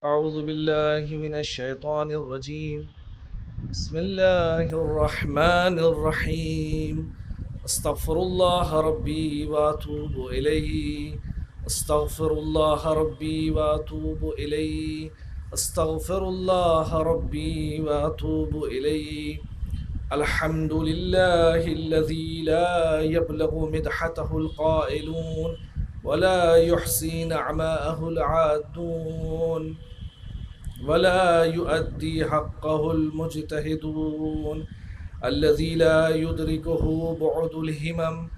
أعوذ بالله من الشيطان الرجيم. بسم الله الرحمن الرحيم. أستغفر الله ربي وأتوب إليه. أستغفر الله ربي وأتوب إليه. أستغفر الله ربي وأتوب إليه. الحمد لله الذي لا يبلغ مدحته القائلون ولا يحصي نعماءه العادون ولا يؤدي حقه المجتهدون. الذي لا يدركه بعد الهمم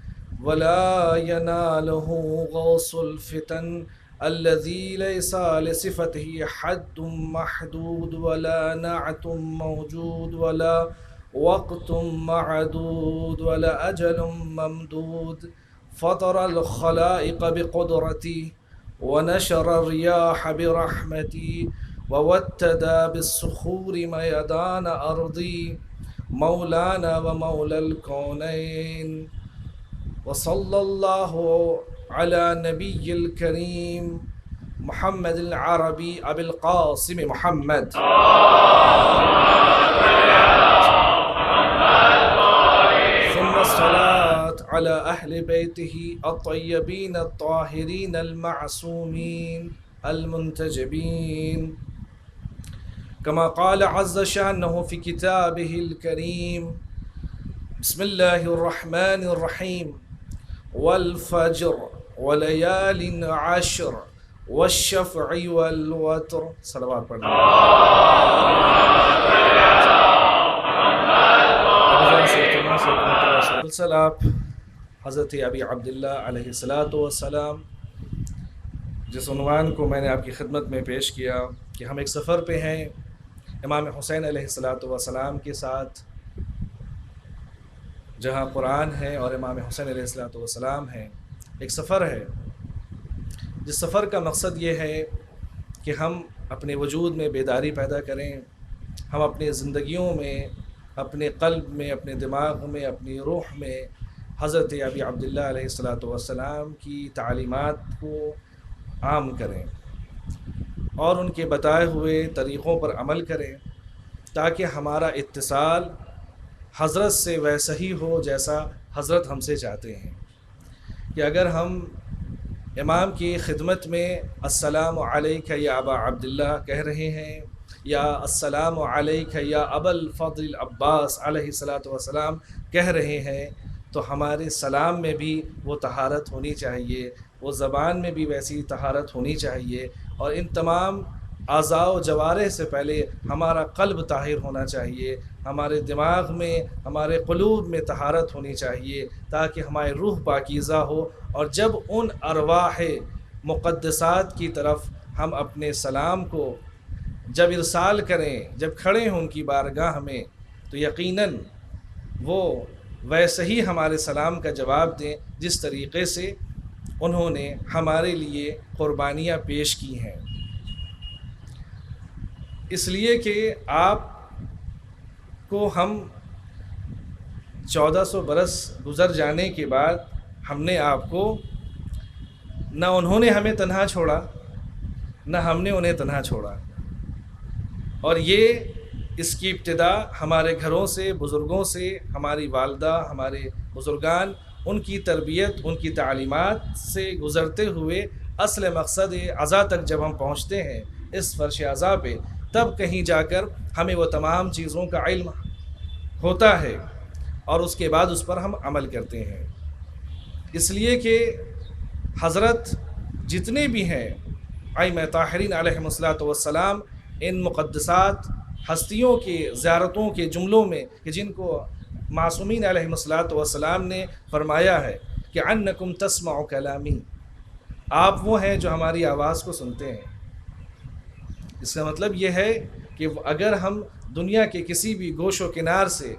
ولا يناله غوص الفتن. الذي ليس لصفته حد محدود ولا نعت موجود ولا وقت معدود ولا أجل ممدود. فطر الخلائق بقدرتي ونشر الرياح برحمتي ووتد بالصخور ميدان أرضي. مولانا ومولى الكونين. وصلى الله على نبي الكريم محمد العربي أبي القاسم محمد. ثم الصلاة على أهل بيته الطيبين الطاهرين المعصومين المنتجبين، كما قال عز شأنه في كتابه الكريم. بسم الله الرحمن الرحيم. والفجر وليال عشر والشفع والوتر. صلوات پڑھنا. آپ حضرت ابی عبداللہ علیہ الصلاۃ والسلام، جس عنوان کو میں نے آپ کی خدمت میں پیش کیا کہ ہم ایک سفر پہ ہیں امام حسین علیہ الصلاۃ والسلام کے ساتھ، جہاں قرآن ہے اور امام حسین علیہ الصلاۃ والسلام ہیں. ایک سفر ہے جس سفر کا مقصد یہ ہے کہ ہم اپنے وجود میں بیداری پیدا کریں، ہم اپنی زندگیوں میں، اپنے قلب میں، اپنے دماغ میں، اپنی روح میں حضرت ابی عبداللہ علیہ الصلاۃ والسلام کی تعلیمات کو عام کریں اور ان کے بتائے ہوئے طریقوں پر عمل کریں، تاکہ ہمارا اتصال حضرت سے ویسا ہی ہو جیسا حضرت ہم سے چاہتے ہیں. کہ اگر ہم امام کی خدمت میں السلام علیک یا ابا عبداللہ کہہ رہے ہیں، یا السلام علیک یا ابا الفضل العباس علیہ الصلاۃ والسلام کہہ رہے ہیں، تو ہمارے سلام میں بھی وہ طہارت ہونی چاہیے، وہ زبان میں بھی ویسی طہارت ہونی چاہیے، اور ان تمام اعضاء و جوارح سے پہلے ہمارا قلب طاہر ہونا چاہیے، ہمارے دماغ میں، ہمارے قلوب میں طہارت ہونی چاہیے، تاکہ ہماری روح پاکیزہ ہو. اور جب ان ارواح مقدسات کی طرف ہم اپنے سلام کو جب ارسال کریں، جب کھڑے ہوں ان کی بارگاہ میں، تو یقیناً وہ ویسے ہی ہمارے سلام کا جواب دیں جس طریقے سے انہوں نے ہمارے لیے قربانیاں پیش کی ہیں. اس لیے کہ آپ کو ہم 1400 برس گزر جانے کے بعد ہم نے آپ کو، نہ انہوں نے ہمیں تنہا چھوڑا نہ ہم نے انہیں تنہا چھوڑا، اور یہ اس کی ابتدا ہمارے گھروں سے، بزرگوں سے، ہماری والدہ، ہمارے بزرگان، ان کی تربیت، ان کی تعلیمات سے گزرتے ہوئے اصل مقصد عزا تک جب ہم پہنچتے ہیں اس فرش عزا پہ، تب کہیں جا کر ہمیں وہ تمام چیزوں کا علم ہوتا ہے اور اس کے بعد اس پر ہم عمل کرتے ہیں. اس لیے کہ حضرت جتنے بھی ہیں ائمہ طاہرین علیہم الصلاۃ والسلام، ان مقدسات ہستیوں کے زیارتوں کے جملوں میں کہ جن کو معصومین علیہم الصلاۃ والسلام نے فرمایا ہے کہ انکم تسمع کلامی، آپ وہ ہیں جو ہماری آواز کو سنتے ہیں. اس کا مطلب یہ ہے کہ اگر ہم دنیا کے کسی بھی گوش و کنار سے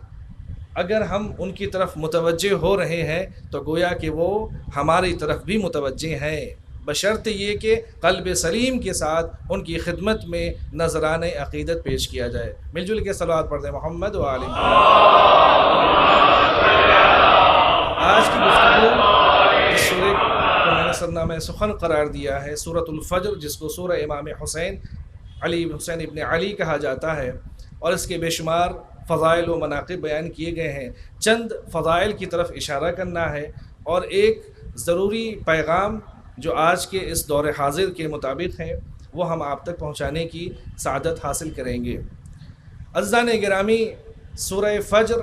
اگر ہم ان کی طرف متوجہ ہو رہے ہیں تو گویا کہ وہ ہماری طرف بھی متوجہ ہیں، بشرط یہ کہ قلب سلیم کے ساتھ ان کی خدمت میں نذرانہ عقیدت پیش کیا جائے. مل جل کے صلوات پڑھ دیں محمد و آل محمد. آج کی گفتگو اس سورہ کو میں نے سرنامہ سخن قرار دیا ہے، سورۃ الفجر، جس کو سورہ امام حسین علی حسین ابن علی کہا جاتا ہے، اور اس کے بے شمار فضائل و مناقب بیان کیے گئے ہیں۔ چند فضائل کی طرف اشارہ کرنا ہے اور ایک ضروری پیغام جو آج کے اس دور حاضر کے مطابق ہیں وہ ہم آپ تک پہنچانے کی سعادت حاصل کریں گے۔ عزیزان گرامی، سورہ فجر،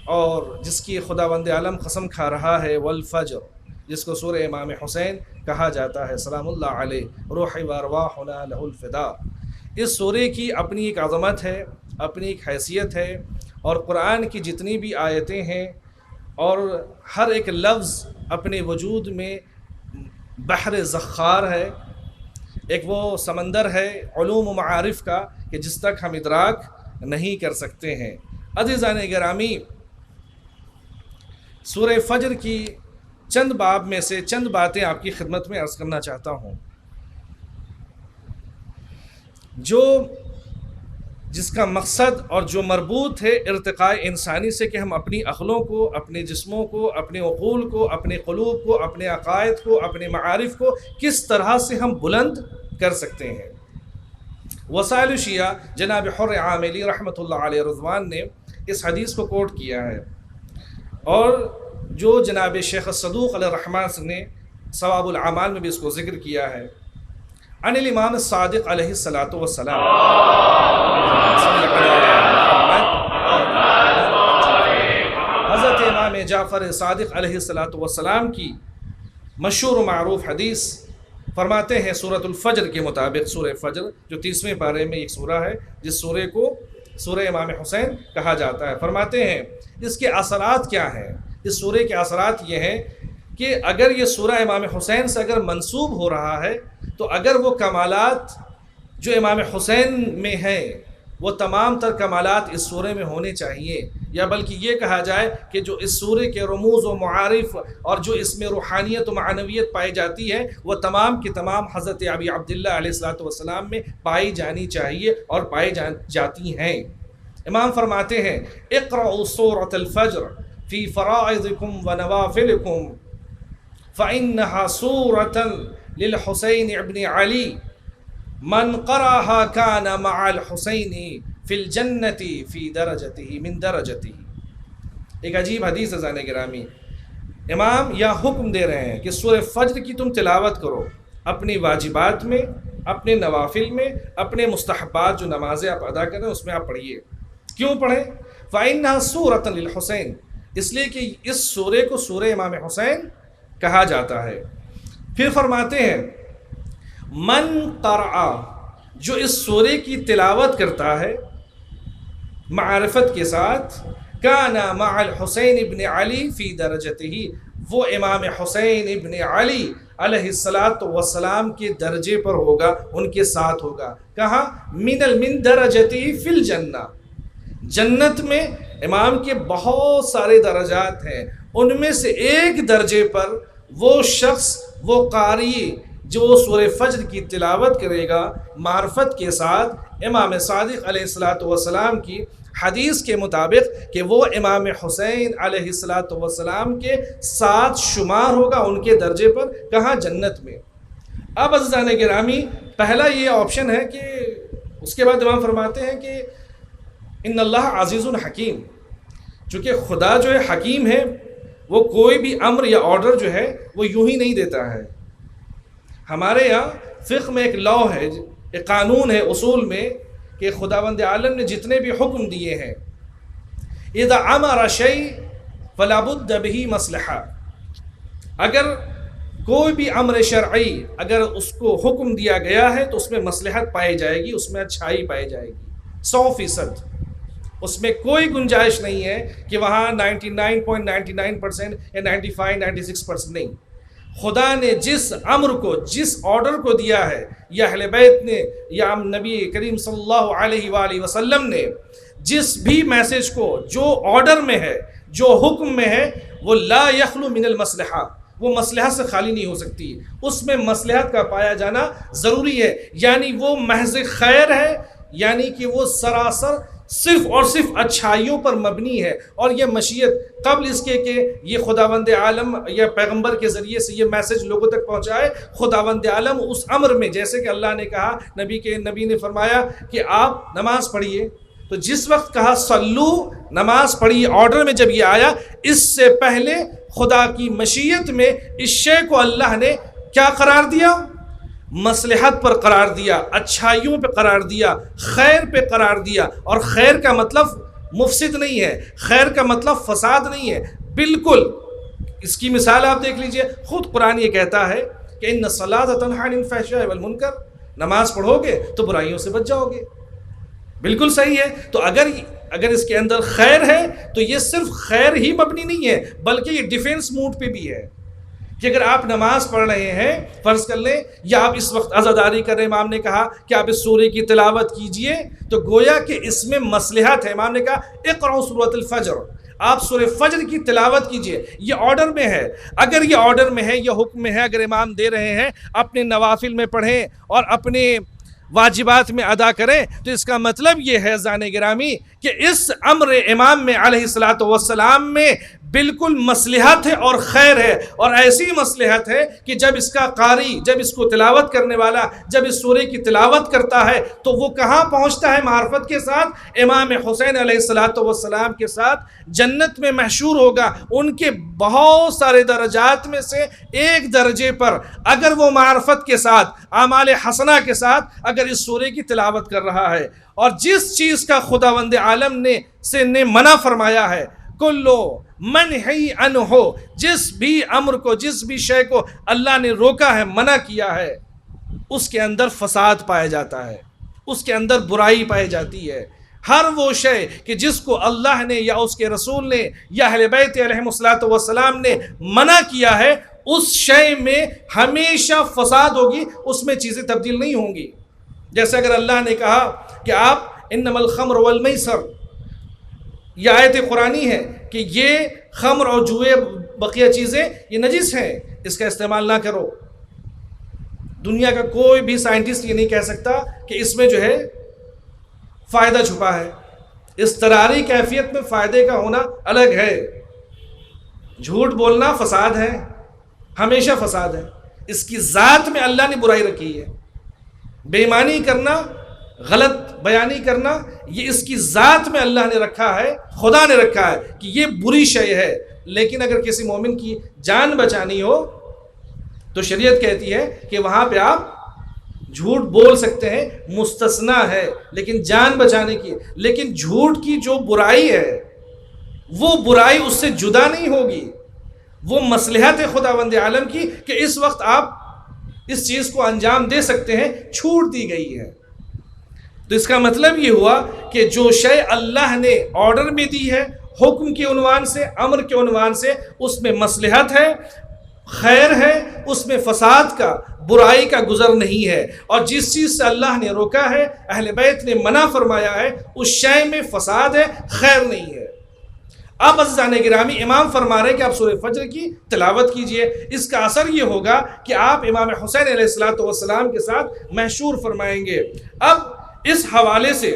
اور جس کی خداوند عالم قسم کھا رہا ہے والفجر، جس کو سورہ امام حسین کہا جاتا ہے سلام اللہ علیہ روحی و ارواحنا لہ الفداء، اس سورے کی اپنی ایک عظمت ہے، اپنی ایک حیثیت ہے، اور قرآن کی جتنی بھی آیتیں ہیں اور ہر ایک لفظ اپنے وجود میں بحر زخار ہے، ایک وہ سمندر ہے علوم و معارف کا کہ جس تک ہم ادراک نہیں کر سکتے ہیں۔ عزیزان گرامی، سورہ فجر کی چند باب میں سے چند باتیں آپ کی خدمت میں عرض کرنا چاہتا ہوں، جس کا مقصد اور جو مربوط ہے ارتقاء انسانی سے، کہ ہم اپنی عقلوں کو، اپنے جسموں کو، اپنے عقول کو، اپنے قلوب کو، اپنے عقائد کو، اپنے معارف کو کس طرح سے ہم بلند کر سکتے ہیں۔ وسائل شیعہ جناب حر عاملی رحمۃ اللہ علیہ رضوان نے اس حدیث کو کوٹ کیا ہے، اور جو جناب شیخ الصدوق علیہ الرحمٰن نے ثواب الاعمال میں بھی اس کو ذکر کیا ہے، عن الامام الصادق علیہ الصلاۃ والسلام، حضرت امام جعفر صادق علیہ الصلاۃ والسلام کی مشہور و معروف حدیث فرماتے ہیں سورۃ الفجر کے مطابق، سورہ فجر جو 30ویں پارے میں ایک سورہ ہے جس سورے کو سورہ امام حسین کہا جاتا ہے، فرماتے ہیں اس کے اثرات کیا ہیں۔ اس سورے کے اثرات یہ ہیں کہ اگر یہ سورہ امام حسین سے اگر منسوب ہو رہا ہے تو اگر وہ کمالات جو امام حسین میں ہیں وہ تمام تر کمالات اس سورے میں ہونے چاہیے، یا بلکہ یہ کہا جائے کہ جو اس سورے کے رموز و معارف اور جو اس میں روحانیت و معنویت پائی جاتی ہے وہ تمام کی تمام حضرت ابی عبداللہ علیہ الصلوۃ والسلام میں پائی جانی چاہیے اور پائی جاتی ہیں۔ امام فرماتے ہیں اقرؤوا سورۃ الفجر فی فرائضکم و نوافلکم فإنها سورة للحسین ابن علی من قرأها كان مع الحسین فی الجنة فی درجته من درجته۔ ایک عجیب حدیث ہے زان گرامی، امام یہاں حکم دے رہے ہیں کہ سورہ فجر کی تم تلاوت کرو اپنی واجبات میں، اپنے نوافل میں، اپنے مستحبات جو نمازیں آپ ادا کریں اس میں آپ پڑھیے۔ کیوں پڑھیں؟ فإنها سورة للحسین، اس لیے کہ اس سورے کو سورہ امام حسین کہا جاتا ہے۔ پھر فرماتے ہیں من قرأ، جو اس سورے کی تلاوت کرتا ہے معرفت کے ساتھ، کان مع الحسین ابن علی فی درجته، وہ امام حسین ابن علی علیہ الصلاۃ والسلام کے درجے پر ہوگا، ان کے ساتھ ہوگا۔ کہاں؟ من درجته فی الجنہ، جنت میں امام کے بہت سارے درجات ہیں، ان میں سے ایک درجے پر وہ شخص، وہ قاری جو سورہ فجر کی تلاوت کرے گا معرفت کے ساتھ، امام صادق علیہ الصلوۃ والسلام کی حدیث کے مطابق کہ وہ امام حسین علیہ الصلوۃ والسلام کے ساتھ شمار ہوگا ان کے درجے پر، کہاں؟ جنت میں۔ اب عزیزان گرامی، پہلا یہ آپشن ہے کہ اس کے بعد امام فرماتے ہیں کہ ان اللہ عزیز حکیم، چونکہ خدا جو ہے حکیم ہے، وہ کوئی بھی امر یا آرڈر جو ہے وہ یوں ہی نہیں دیتا ہے۔ ہمارے یہاں فقہ میں ایک لا ہے، ایک قانون ہے اصول میں، کہ خداوند عالم نے جتنے بھی حکم دیے ہیں، اذا امر شیء فلا بد به مصلحہ، اگر کوئی بھی امر شرعی اگر اس کو حکم دیا گیا ہے تو اس میں مصلحت پائی جائے گی، اس میں اچھائی پائی جائے گی 100%، اس میں کوئی گنجائش نہیں ہے کہ وہاں 99.99% یا 95-96% نہیں۔ خدا نے جس امر کو، جس آرڈر کو دیا ہے، یا اہل بیت نے، یا نبی کریم صلی اللہ علیہ وآلہ وسلم نے جس بھی میسج کو، جو آرڈر میں ہے، جو حکم میں ہے، وہ لا یخلو من المصلحہ، وہ مصلحت سے خالی نہیں ہو سکتی، اس میں مصلحت کا پایا جانا ضروری ہے، یعنی وہ محض خیر ہے یعنی کہ وہ سراسر صرف اور صرف اچھائیوں پر مبنی ہے، اور یہ مشیت قبل اس کے کہ یہ خداوند عالم یا پیغمبر کے ذریعے سے یہ میسج لوگوں تک پہنچائے، خداوند عالم اس امر میں، جیسے کہ اللہ نے کہا، نبی نے فرمایا کہ آپ نماز پڑھیے، تو جس وقت کہا صلو، نماز پڑھیے، آرڈر میں جب یہ آیا، اس سے پہلے خدا کی مشیت میں اس شے کو اللہ نے کیا قرار دیا؟ مصلحت پر قرار دیا، اچھائیوں پہ قرار دیا، خیر پہ قرار دیا۔ اور خیر کا مطلب مفسد نہیں ہے، خیر کا مطلب فساد نہیں ہے، بالکل۔ اس کی مثال آپ دیکھ لیجئے، خود قرآن یہ کہتا ہے کہ ان الصلاۃ تنہی عن الفحشاء والمنکر، نماز پڑھو گے تو برائیوں سے بچ جاؤ گے، بالکل صحیح ہے۔ تو اگر اس کے اندر خیر ہے تو یہ صرف خیر ہی مبنی نہیں ہے، بلکہ یہ ڈیفینس موڈ پہ بھی ہے کہ اگر آپ نماز پڑھ رہے ہیں، فرض کر لیں، یا آپ اس وقت عزاداری کر رہے ہیں، امام نے کہا کہ آپ اس سورے کی تلاوت کیجئے، تو گویا کہ اس میں مصلحت ہے۔ امام نے کہا اقرأوا سورۃ الفجر، آپ سورہ فجر کی تلاوت کیجئے، یہ آرڈر میں ہے۔ اگر یہ آرڈر میں ہے، یہ حکم میں ہے، اگر امام دے رہے ہیں اپنے نوافل میں پڑھیں اور اپنے واجبات میں ادا کریں، تو اس کا مطلب یہ ہے عزیزان گرامی کہ اس امر امام میں علیہ الصلوۃ والسلام میں بالکل مصلحت ہے اور خیر ہے، اور ایسی مصلحت ہے کہ جب اس کا قاری، جب اس کو تلاوت کرنے والا جب اس سورے کی تلاوت کرتا ہے تو وہ کہاں پہنچتا ہے معرفت کے ساتھ؟ امام حسین علیہ الصلوۃ والسلام کے ساتھ جنت میں محشور ہوگا۔ ان کے بہت سارے درجات میں سے ایک درجے پر اگر وہ معرفت کے ساتھ، اعمال حسنہ کے ساتھ اگر اس سورے کی تلاوت کر رہا ہے، اور جس چیز کا خداوند عالم نے منع فرمایا ہے، کلو منہی عنہ، جس بھی امر کو، جس بھی شے کو اللہ نے روکا ہے، منع کیا ہے، اس کے اندر فساد پایا جاتا ہے، اس کے اندر برائی پائی جاتی ہے۔ ہر وہ شے کہ جس کو اللہ نے یا اس کے رسول نے یا اہل بیت علیہم الصلوۃ والسلام نے منع کیا ہے، اس شے میں ہمیشہ فساد ہوگی، اس میں چیزیں تبدیل نہیں ہوں گی۔ جیسے اگر اللہ نے کہا کہ آپ انما الخمر والمیسر، یہ آیت قرآنی ہے کہ یہ خمر اور جوئے بقیہ چیزیں یہ نجس ہیں، اس کا استعمال نہ کرو۔ دنیا کا کوئی بھی سائنٹسٹ یہ نہیں کہہ سکتا کہ اس میں جو ہے فائدہ چھپا ہے۔ اضطراری کیفیت میں فائدے کا ہونا الگ ہے۔ جھوٹ بولنا فساد ہے، ہمیشہ فساد ہے، اس کی ذات میں اللہ نے برائی رکھی ہے۔ بے ایمانی کرنا، غلط بیانی کرنا، یہ اس کی ذات میں اللہ نے رکھا ہے، خدا نے رکھا ہے کہ یہ بری شے ہے۔ لیکن اگر کسی مومن کی جان بچانی ہو تو شریعت کہتی ہے کہ وہاں پہ آپ جھوٹ بول سکتے ہیں، مستثنا ہے، لیکن جان بچانے کی۔ لیکن جھوٹ کی جو برائی ہے وہ برائی اس سے جدا نہیں ہوگی، وہ مصلحت ہے خداوند عالم کی کہ اس وقت آپ اس چیز کو انجام دے سکتے ہیں، چھوٹ دی گئی ہے۔ تو اس کا مطلب یہ ہوا کہ جو شے اللہ نے آرڈر میں دی ہے، حکم کے عنوان سے، امر کے عنوان سے، اس میں مصلحت ہے، خیر ہے، اس میں فساد کا، برائی کا گزر نہیں ہے۔ اور جس چیز سے اللہ نے روکا ہے، اہل بیت نے منع فرمایا ہے، اس شے میں فساد ہے، خیر نہیں ہے۔ اب عزیزان گرامی، امام فرما رہے کہ آپ سورہ فجر کی تلاوت کیجئے، اس کا اثر یہ ہوگا کہ آپ امام حسین علیہ الصلوۃ والسلام کے ساتھ محشور فرمائیں گے۔ اب اس حوالے سے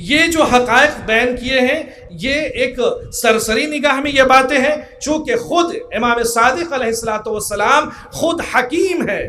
یہ جو حقائق بیان کیے ہیں، یہ ایک سرسری نگاہ میں یہ باتیں ہیں، چونکہ خود امام صادق علیہ الصلوۃ والسلام خود حکیم ہے،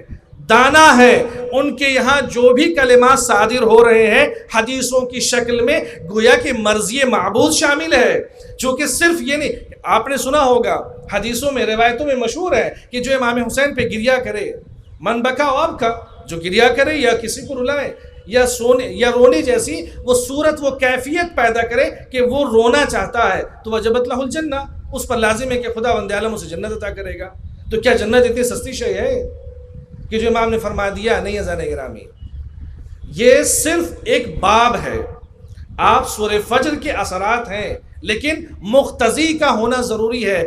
دانا ہے، ان کے یہاں جو بھی کلمات صادر ہو رہے ہیں حدیثوں کی شکل میں، گویا کہ مرضی معبود شامل ہے۔ چونکہ صرف یہ نہیں، آپ نے سنا ہوگا حدیثوں میں، روایتوں میں مشہور ہے کہ جو امام حسین پہ گریا کرے، من بکا و ابکا، جو گریا کرے یا کسی کو رلائے یا سونے یا رونے جیسی وہ صورت، وہ کیفیت پیدا کرے کہ وہ رونا چاہتا ہے، تو وجبت لہ الجنہ، اس پر لازم ہے کہ خداوند عالم اسے جنت عطا کرے گا۔ تو کیا جنت اتنی سستی شے ہے کہ جو امام نے فرما دیا؟ نہیں عزیزان گرامی، یہ صرف ایک باب ہے۔ آپ سورہ فجر کے اثرات ہیں، لیکن مقتضی کا ہونا ضروری ہے۔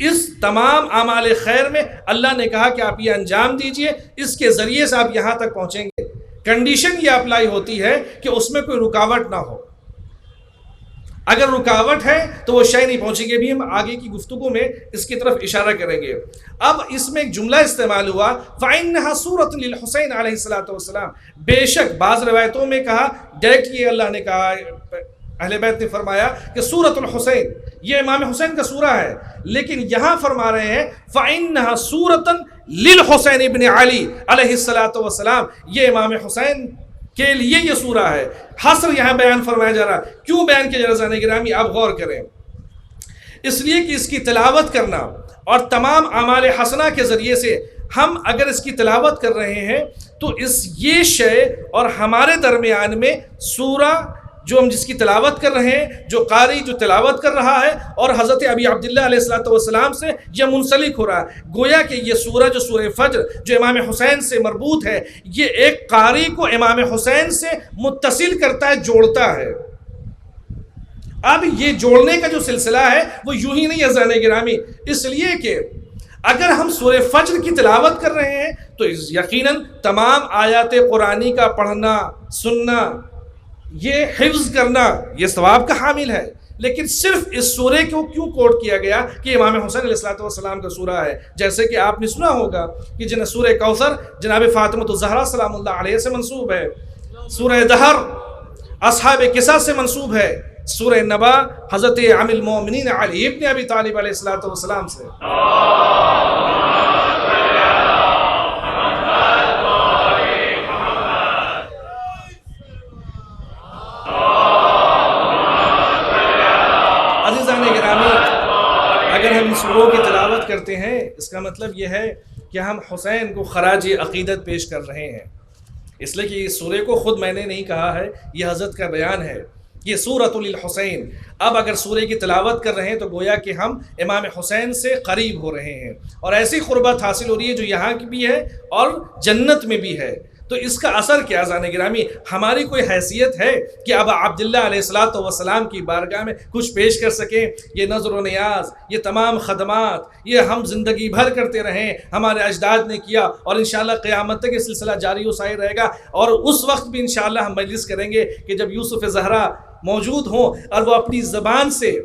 اس تمام اعمال خیر میں اللہ نے کہا کہ آپ یہ انجام دیجئے، اس کے ذریعے سے آپ یہاں تک پہنچیں گے۔ کنڈیشن یہ اپلائی ہوتی ہے کہ اس میں کوئی رکاوٹ نہ ہو۔ اگر رکاوٹ ہے تو وہ شے نہیں پہنچے گی. بھی ہم آگے کی گفتگو میں اس کی طرف اشارہ کریں گے. اب اس میں ایک جملہ استعمال ہوا فَإِنَّهَا سُورَةٌ لِلْحُسَيْنِ علیہ الصلوۃ والسلام. بے شک بعض روایتوں میں کہا ڈائریکٹلی اللہ نے کہا، اہل بیت نے فرمایا کہ سورۃ الحسین یہ امام حسین کا سورہ ہے، لیکن یہاں فرما رہے ہیں فَإِنَّهَا سُورَةٌ لِلْحُسَيْنِ ابن علی علیہ الصلوۃ والسلام، یہ امام حسین کے لیے یہ سورہ ہے. حصر یہاں بیان فرمایا جا رہا. کیوں بیان کیا جا رہا ہے گرامی؟ آپ غور کریں. اس لیے کہ اس کی تلاوت کرنا اور تمام اعمال حسنہ کے ذریعے سے ہم اگر اس کی تلاوت کر رہے ہیں تو یہ شے اور ہمارے درمیان میں سورہ جو ہم جس کی تلاوت کر رہے ہیں، جو قاری جو تلاوت کر رہا ہے اور حضرت ابی عبداللہ علیہ الصلوۃ والسلام سے یہ منسلک ہو رہا ہے. گویا کہ یہ سورہ جو سورہ فجر جو امام حسین سے مربوط ہے، یہ ایک قاری کو امام حسین سے متصل کرتا ہے، جوڑتا ہے. اب یہ جوڑنے کا جو سلسلہ ہے وہ یوں ہی نہیں عزیزان گرامی، اس لیے کہ اگر ہم سورہ فجر کی تلاوت کر رہے ہیں تو یقیناً تمام آیات قرآنی کا پڑھنا سننا، یہ حفظ کرنا، یہ ثواب کا حامل ہے. لیکن صرف اس سورے کو کیوں کوٹ کیا گیا کہ امام حسین علیہ الصلوۃ والسلام کا سورہ ہے؟ جیسے کہ آپ نے سنا ہوگا کہ سورہ کوثر جناب فاطمہ الزہرا سلام اللہ علیہ سے منسوب ہے، سورہ دہر اصحاب کسا سے منسوب ہے، سورہ نبا حضرت ام المومنین علی ابن ابی طالب علیہ الصلوۃ والسلام سے. عزیزان گرامی، اگر ہم سوروں کی تلاوت کرتے ہیں اس کا مطلب یہ ہے کہ ہم حسین کو خراج عقیدت پیش کر رہے ہیں. اس لیے کہ اس سورے کو خود میں نے نہیں کہا ہے، یہ حضرت کا بیان ہے، یہ سورۃ للحسین. اب اگر سورے کی تلاوت کر رہے ہیں تو گویا کہ ہم امام حسین سے قریب ہو رہے ہیں اور ایسی قربت حاصل ہو رہی ہے جو یہاں کی بھی ہے اور جنت میں بھی ہے. تو اس کا اثر کیا زان گرامی؟ ہماری کوئی حیثیت ہے کہ اب عبداللہ علیہ الصلوۃ والسلام کی بارگاہ میں کچھ پیش کر سکیں؟ یہ نظر و نیاز، یہ تمام خدمات، یہ ہم زندگی بھر کرتے رہیں، ہمارے اجداد نے کیا اور انشاءاللہ قیامت تک یہ سلسلہ جاری و ساری رہے گا. اور اس وقت بھی انشاءاللہ ہم مجلس کریں گے کہ جب یوسف زہرا موجود ہوں اور وہ اپنی زبان سے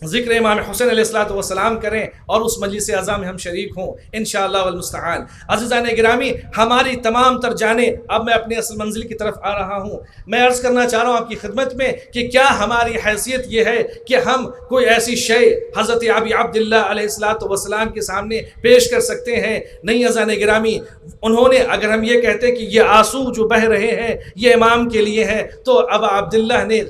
ذکر امام حسین علیہ الصلوۃ والسلام کریں اور اس مجلس اعظم میں ہم شریک ہوں انشاءاللہ والمستعان. عزیزان گرامی، ہماری تمام تر جانیں، اب میں اپنی اصل منزل کی طرف آ رہا ہوں. میں عرض کرنا چاہ رہا ہوں آپ کی خدمت میں کہ کیا ہماری حیثیت یہ ہے کہ ہم کوئی ایسی شے حضرت ابی عبداللہ علیہ الصلوۃ والسلام کے سامنے پیش کر سکتے ہیں؟ نہیں عزیزان گرامی. انہوں نے اگر ہم یہ کہتے کہ یہ آنسو جو بہہ رہے ہیں یہ امام کے لیے ہیں، تو ابا عبداللہ نے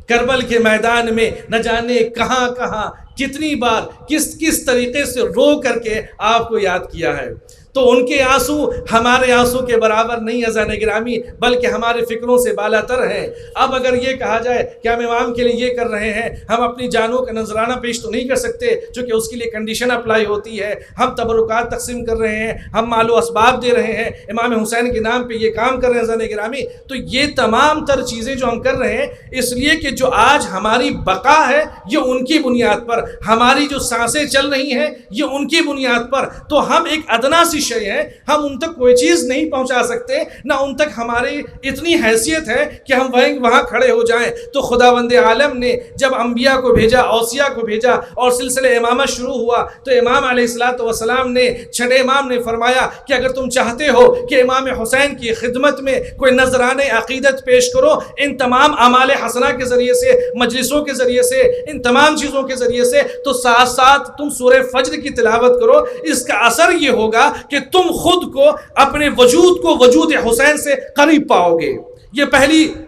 کربل کے میدان میں نہ جانے کہاں کہاں کتنی بار کس طریقے سے رو کر کے آپ کو یاد کیا ہے. تو ان کے آنسو ہمارے آنسو کے برابر نہیں عزیزان گرامی، بلکہ ہمارے فکروں سے بالا تر ہیں. اب اگر یہ کہا جائے کہ ہم امام کے لیے یہ کر رہے ہیں، ہم اپنی جانوں کا نذرانہ پیش تو نہیں کر سکتے چونکہ اس کے لیے کنڈیشن اپلائی ہوتی ہے. ہم تبرکات تقسیم کر رہے ہیں، ہم مال و اسباب دے رہے ہیں، امام حسین کے نام پہ یہ کام کر رہے ہیں عزیزان گرامی. تو یہ تمام تر چیزیں جو ہم کر رہے ہیں اس لیے کہ جو آج ہماری بقا ہے یہ ان کی بنیاد پر، ہماری جو سانسیں چل رہی ہیں یہ ان کی بنیاد پر. تو ہم ایک ادنا سی شے ہیں، ہم ان تک کوئی چیز نہیں پہنچا سکتے، نہ ان تک ہماری اتنی حیثیت ہے کہ ہم وہاں کھڑے ہو جائیں. تو خداوند عالم نے جب انبیاء کو بھیجا، اوصیاء کو بھیجا اور سلسلہ امامت شروع ہوا تو امام علیہ الصلوۃ والسلام نے، چھٹے امام نے فرمایا کہ اگر تم چاہتے ہو کہ امام حسین کی خدمت میں کوئی نذرانے عقیدت پیش کرو، ان تمام اعمال حسنہ کے ذریعے سے، مجلسوں کے ذریعے سے، ان تمام چیزوں کے ذریعے سے، تو ساتھ ساتھ تم سورہ فجر کی تلاوت کرو. اس کا اثر یہ ہوگا کہ تم خود کو، اپنے وجود کو وجود حسین سے قریب پاؤ گے. یہ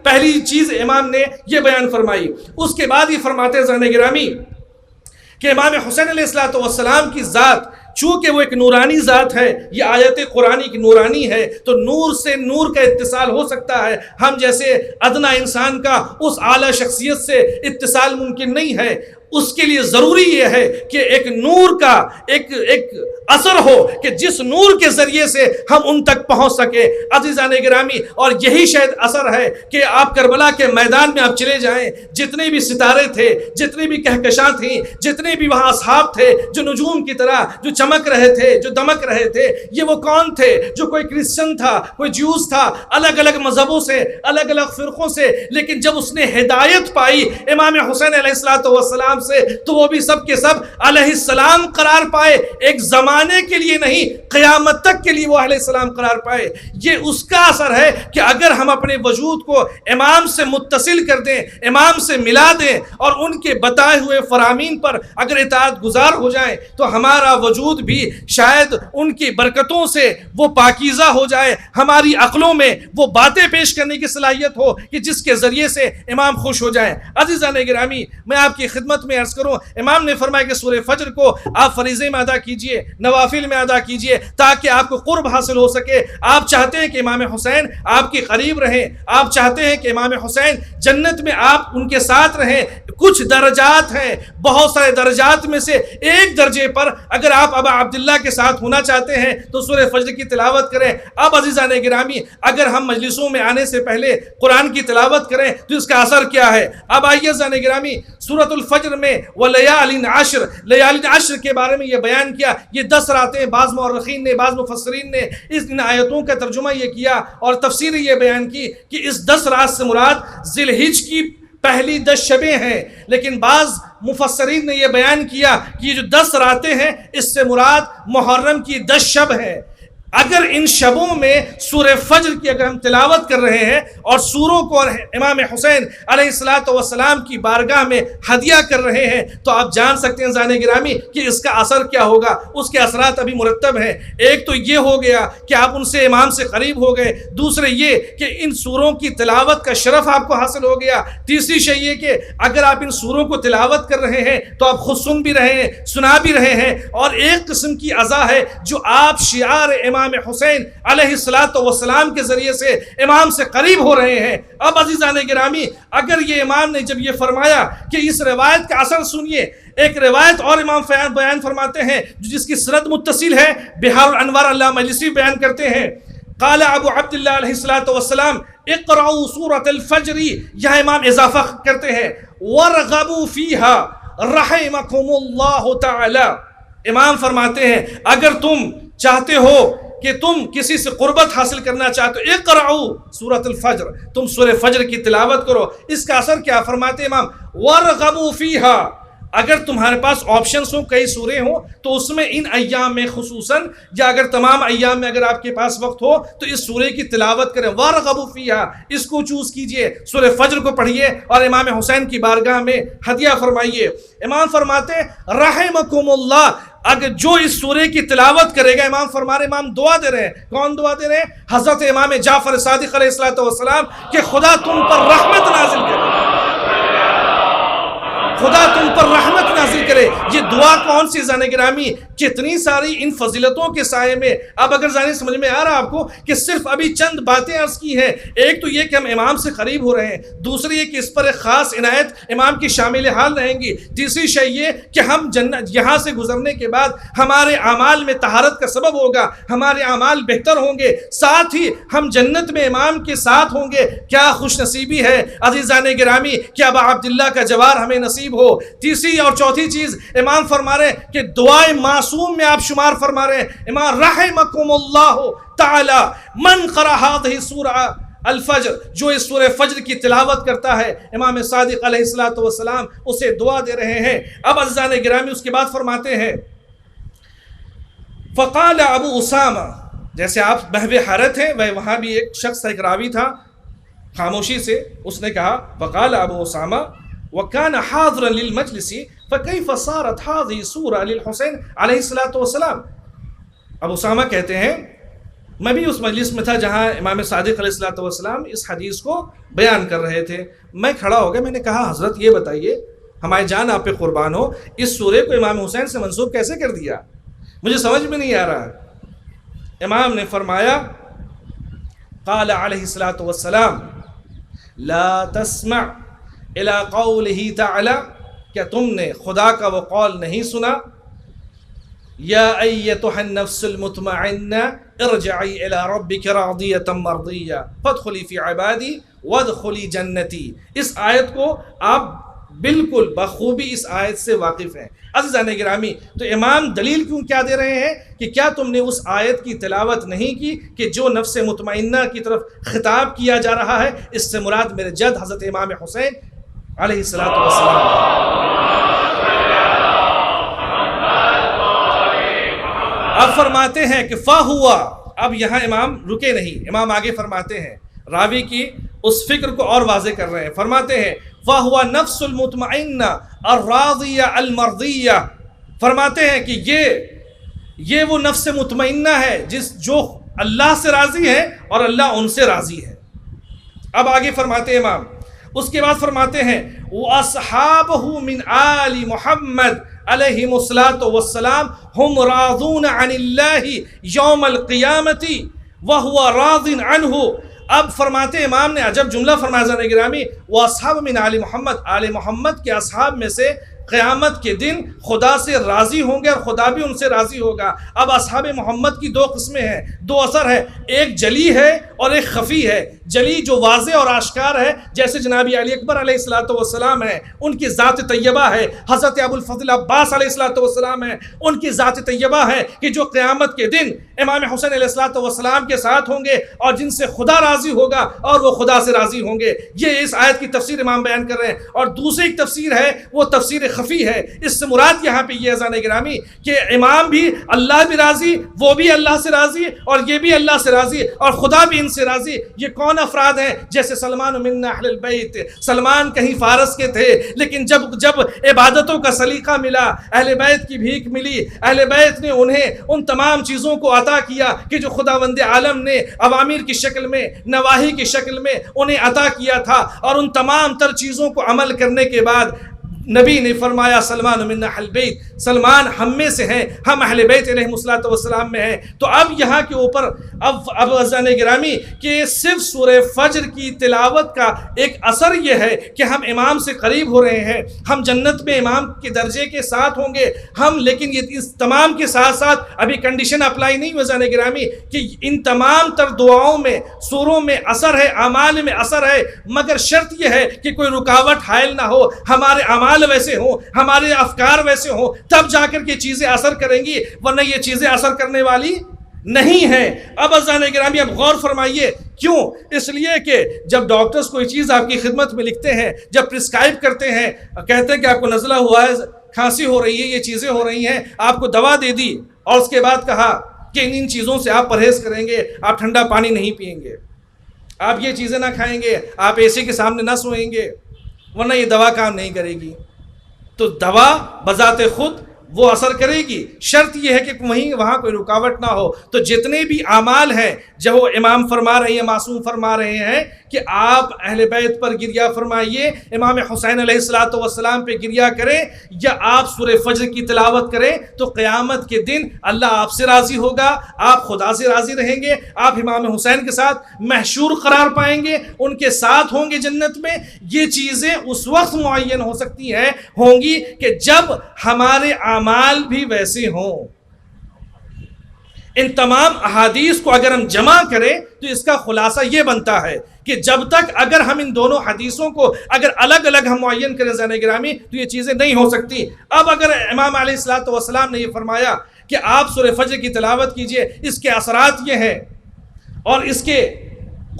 پہلی چیز امام نے یہ بیان فرمائی. اس کے بعد یہ فرماتے ہیں زن گرامی کہ امام حسین علیہ الصلوۃ والسلام کی ذات چونکہ وہ ایک نورانی ذات ہے، یہ آیت قرآنی کی نورانی ہے، تو نور سے نور کا اتصال ہو سکتا ہے. ہم جیسے ادنا انسان کا اس اعلیٰ شخصیت سے اتصال ممکن نہیں ہے. اس کے لیے ضروری یہ ہے کہ ایک نور کا ایک اثر ہو کہ جس نور کے ذریعے سے ہم ان تک پہنچ سکے. عزیزان گرامی، اور یہی شاید اثر ہے کہ آپ کربلا کے میدان میں آپ چلے جائیں، جتنے بھی ستارے تھے، جتنی بھی کہکشاں تھیں، جتنے بھی وہاں اصحاب تھے جو نجوم کی طرح جو چمک رہے تھے، جو دمک رہے تھے، یہ وہ کون تھے؟ جو کوئی کرسچن تھا، کوئی جیوز تھا، الگ الگ مذہبوں سے، الگ الگ فرقوں سے، لیکن جب اس نے ہدایت پائی امام حسین علیہ السلام سے تو وہ بھی سب کے سب علیہ السلام قرار پائے. ایک زمانے کے لیے نہیں، قیامت تک کے لیے وہ علیہ السلام قرار پائے. یہ اس کا اثر ہے کہ اگر ہم اپنے وجود کو امام سے متصل کر دیں، امام سے ملا دیں اور ان کے بتائے ہوئے فرامین پر اگر اطاعت گزار ہو جائیں تو ہمارا وجود بھی شاید ان کی برکتوں سے وہ پاکیزہ ہو جائے، ہماری عقلوں میں وہ باتیں پیش کرنے کی صلاحیت ہو کہ جس کے ذریعے سے امام خوش ہو جائیں. عزیزان گرامی، میں آپ کی خدمت میں عرض کروں، امام نے فرمایا کہ سورہ فجر کو آپ فریضے میں ادا کیجئے، نوافل میں ادا کیجئے تاکہ آپ کو قرب حاصل ہو سکے. آپ چاہتے ہیں کہ امام حسین آپ کے قریب رہیں، آپ چاہتے ہیں کہ امام حسین جنت میں آپ ان کے ساتھ رہیں. کچھ درجات ہیں، بہت سارے درجات میں سے ایک درجے پر اگر آپ ابا عبداللہ کے ساتھ ہونا چاہتے ہیں تو سورہ فجر کی تلاوت کریں. اب عزیزان گرامی، اگر ہم مجلسوں میں آنے سے پہلے قرآن کی تلاوت کریں تو اس کا اثر کیا ہے؟ اب آئیے عزیزان گرامی، سورۃ الفجر میں وَلَيَالٍ عَشْرٍ، لیالین عشر کے بارے میں یہ بیان کیا. یہ 10 راتیں، بعض مورخین نے، بعض مفسرین نے ان آیتوں کا ترجمہ یہ کیا اور تفسیر یہ بیان کی کہ اس 10 رات سے مراد ذی الحج کی پہلی 10 شبیں ہیں. لیکن بعض مفسرین نے یہ بیان کیا کہ یہ جو 10 راتیں ہیں اس سے مراد محرم کی 10 شب ہیں. اگر ان شبوں میں سورہ فجر کی اگر ہم تلاوت کر رہے ہیں اور سوروں کو امام حسین علیہ السلام کی بارگاہ میں ہدیہ کر رہے ہیں تو آپ جان سکتے ہیں زانے گرامی کہ اس کا اثر کیا ہوگا. اس کے اثرات ابھی مرتب ہیں. ایک تو یہ ہو گیا کہ آپ ان سے امام سے قریب ہو گئے، دوسرے یہ کہ ان سوروں کی تلاوت کا شرف آپ کو حاصل ہو گیا، تیسری شے یہ کہ اگر آپ ان سوروں کو تلاوت کر رہے ہیں تو آپ خود سن بھی رہے ہیں، سنا بھی رہے ہیں، اور ایک قسم کی عزا ہے جو آپ شعار امام حسین علیہ السلام کے ذریعے سے امام سے قریب ہو رہے ہیں. اب عزیزان گرامی، اگر یہ امام نے جب یہ فرمایا کہ اس روایت کا اثر سنیے، ایک روایت اور امام بیان فرماتے ہیں جس کی سند متصل ہے، بہار الانوار علامہ مجلسی بیان کرتے ہیں، قال ابو عبداللہ علیہ السلام اقرأوا سورۃ الفجر. یہاں امام اضافہ کرتے ہیں وارغبوا فیہا رحمکم اللہ تعالی. امام فرماتے ہیں اگر تم چاہتے ہو کہ تم کسی سے قربت حاصل کرنا چاہتے ہو، اقرأوا سورۃ الفجر، تم سورہ فجر کی تلاوت کرو. اس کا اثر کیا فرماتے امام؟ وارغبوا فیہا. اگر تمہارے پاس آپشنز ہوں، کئی سورے ہوں، تو اس میں ان ایام میں خصوصاً یا اگر تمام ایام میں اگر آپ کے پاس وقت ہو تو اس سورے کی تلاوت کریں. وارغبوا فیہا، اس کو چوز کیجئے، سورہ فجر کو پڑھیے اور امام حسین کی بارگاہ میں ہدیہ فرمائیے. امام فرماتے رحمکم اللہ، اگر جو اس سورے کی تلاوت کرے گا، امام فرما رہے، امام دعا دے رہے ہیں. کون دعا دے رہے ہیں؟ حضرت امام جعفر صادق علیہ السلام کہ خدا تم پر رحمت نازل کرے، خدا تم پر رحمت نازل کرے. یہ دعا کون سی زانے گرامی؟ کتنی ساری ان فضیلتوں کے سائے میں. اب اگر زانے سمجھ میں آ رہا آپ کو کہ صرف ابھی چند باتیں عرض کی ہیں، ایک تو یہ کہ ہم امام سے قریب ہو رہے ہیں، دوسری یہ کہ اس پر ایک خاص عنایت امام کی شامل حال رہیں گی، تیسری شے یہ کہ ہم جنت یہاں سے گزرنے کے بعد ہمارے اعمال میں طہارت کا سبب ہوگا، ہمارے اعمال بہتر ہوں گے، ساتھ ہی ہم جنت میں امام کے ساتھ ہوں گے. کیا خوش نصیبی ہے عزیزان گرامی کہ ابا عبداللہ کا جوار ہمیں نصیب ہو. تیسری اور چوتھی چیز امام فرما رہے ہیں کہ دعائے معصوم میں آپ شمار فرما رہے ہیں. امام رحمکم اللہ تعالی من قرأ هذه سورہ الفجر، جو اس سورہ فجر کی تلاوت کرتا ہے، امام صادق علیہ السلام اسے دعا دے رہے ہیں. اب عزیزان گرامی اس کے بعد فرماتے ہیں فقال ابو اسامہ، جیسے آپ بہو حیرت ہیں، وہاں بھی ایک شخص ایک راوی تھا، خاموشی سے اس نے کہا فقال ابو اسامہ وَكَانَ حَاضِرًا لِلْمَجْلِسِ فَكَيْفَ صَارَتْ هَذِهِ سُورَةٌ لِلْحُسَيْنِ علیہ السلام. ابو اسامہ کہتے ہیں میں بھی اس مجلس میں تھا جہاں امام صادق علیہ السلام اس حدیث کو بیان کر رہے تھے. میں کھڑا ہو گیا، میں نے کہا حضرت یہ بتائیے، ہماری جان آپ پہ قربان ہو، اس سورے کو امام حسین سے منسوب کیسے کر دیا؟ مجھے سمجھ میں نہیں آ رہا. امام نے فرمایا قال علیہ السلام لا تسمع الى قوله تعالی کیا تم نے خدا کا وہ قول نہیں سنا؟ یا ایتھا النفس المطمئنہ ارجعی الی ربک راضیۃ مرضیہ فادخلی فی عبادی وادخلی جنتی۔ اس آیت کو آپ بالکل بخوبی اس آیت سے واقف ہیں۔ عزیزان گرامی، تو امام دلیل کیا دے رہے ہیں کہ کیا تم نے اس آیت کی تلاوت نہیں کی کہ جو نفس مطمئنہ کی طرف خطاب کیا جا رہا ہے، اس سے مراد میرے جد حضرت امام حسین علیہ السلام اب فرماتے ہیں کہ فا ہوا، اب یہاں امام رکے نہیں، امام آگے فرماتے ہیں، راوی کی اس فکر کو اور واضح کر رہے ہیں، فرماتے ہیں فَهُوَ نَفْسُ الْمُطْمَئِنَّ الرَّاضِيَّ الْمَرْضِيَّ، فرماتے ہیں کہ یہ وہ نفس مطمئنہ ہے جو اللہ سے راضی ہے اور اللہ ان سے راضی ہے۔ اب آگے فرماتے ہیں امام، اس کے بعد فرماتے ہیں وَأَصْحَابُهُ مِنْ آلِ مُحَمَّدٍ علیہم الصلاۃ والسلام ہم راضون عن اللہ یوم القیامت وہو راض عنہ۔ اب فرماتے امام نے عجب جملہ فرمایا جانے گرامی، واصحاب من آل محمد، آل محمد کے اصحاب میں سے قیامت کے دن خدا سے راضی ہوں گے اور خدا بھی ان سے راضی ہوگا۔ اب اصحاب محمد کی دو قسمیں ہیں، دو اثر ہے، ایک جلی ہے اور ایک خفی ہے۔ جلی جو واضح اور آشکار ہے، جیسے جناب علی اکبر علیہ السلام ہیں، ان کی ذات طیبہ ہے، حضرت ابو الفضل عباس علیہ السلام ہیں، ان کی ذات طیبہ ہے کہ جو قیامت کے دن امام حسین علیہ السلام کے ساتھ ہوں گے اور جن سے خدا راضی ہوگا اور وہ خدا سے راضی ہوں گے۔ یہ اس آیت کی تفسیر امام بیان کر رہے ہیں، اور دوسری ایک تفسیر ہے وہ تفسیر خفی ہے۔ اس سے مراد یہاں پہ یہ اذان گرامی کہ امام بھی اللہ بھی راضی، وہ بھی اللہ سے راضی، اور یہ بھی اللہ سے راضی اور خدا بھی ان سے راضی۔ یہ کون افراد ہیں؟ جیسے سلمان من اہل البیت، سلمان کہیں فارس کے تھے، لیکن جب عبادتوں کا سلیقہ ملا، اہل بیت کی بھیک ملی، اہل بیت نے انہیں ان تمام چیزوں کو عطا کیا کہ جو خداوند عالم نے اوامر کی شکل میں، نواہی کی شکل میں انہیں عطا کیا تھا، اور ان تمام تر چیزوں کو عمل کرنے کے بعد نبی نے فرمایا سلمان من اہل بیت، سلمان ہم میں سے ہیں، ہم اہل بیت علیہ الصلوۃ والسلام میں ہیں۔ تو اب یہاں کے اوپر اب عزیزان گرامی کہ صرف سورہ فجر کی تلاوت کا ایک اثر یہ ہے کہ ہم امام سے قریب ہو رہے ہیں، ہم جنت میں امام کے درجے کے ساتھ ہوں گے ہم، لیکن یہ اس تمام کے ساتھ ساتھ ابھی کنڈیشن اپلائی نہیں ہوئی عزیزان گرامی کہ ان تمام تر دعاؤں میں، سوروں میں اثر ہے، اعمال میں اثر ہے، مگر شرط یہ ہے کہ کوئی رکاوٹ حائل نہ ہو، ہمارے اعمال ویسے ہوں، ہمارے افکار ویسے ہوں، تب جا کر کے چیزیں اثر کریں گی، ورنہ یہ چیزیں اثر کرنے والی نہیں ہیں۔ اب عزیزان گرامی اب غور فرمائیے، کیوں؟ اس لیے کہ جب ڈاکٹرز کوئی چیز آپ کی خدمت میں لکھتے ہیں، جب پرسکرائب کرتے ہیں، کہتے ہیں کہ آپ کو نزلہ ہوا ہے، کھانسی ہو رہی ہے، یہ چیزیں ہو رہی ہیں، آپ کو دوا دے دی اور اس کے بعد کہا کہ ان چیزوں سے آپ پرہیز کریں گے، آپ ٹھنڈا پانی نہیں پئیں گے، آپ یہ چیزیں نہ کھائیں گے، آپ اے سی کے سامنے نہ سوئیں گے، ورنہ یہ دوا کام نہیں کرے گی۔ تو دوا بذات خود وہ اثر کرے گی، شرط یہ ہے کہ وہاں کوئی رکاوٹ نہ ہو۔ تو جتنے بھی اعمال ہیں جو امام فرما رہے ہیں، معصوم فرما رہے ہیں کہ آپ اہل بیت پر گریہ فرمائیے، امام حسین علیہ السلام پہ گریہ کریں، یا آپ سورہ فجر کی تلاوت کریں، تو قیامت کے دن اللہ آپ سے راضی ہوگا، آپ خدا سے راضی رہیں گے، آپ امام حسین کے ساتھ محشور قرار پائیں گے، ان کے ساتھ ہوں گے جنت میں۔ یہ چیزیں اس وقت معین ہو سکتی ہیں، ہوں گی کہ جب ہمارے اعمال بھی ویسے ہوں۔ ان تمام احادیث کو اگر ہم جمع کریں تو اس کا خلاصہ یہ بنتا ہے کہ جب تک اگر ہم ان دونوں حدیثوں کو اگر الگ الگ ہم معین کریں زین گرامی تو یہ چیزیں نہیں ہو سکتی۔ اب اگر امام علیہ السلام نے یہ فرمایا کہ آپ سورہ فجر کی تلاوت کیجئے، اس کے اثرات یہ ہیں اور اس کے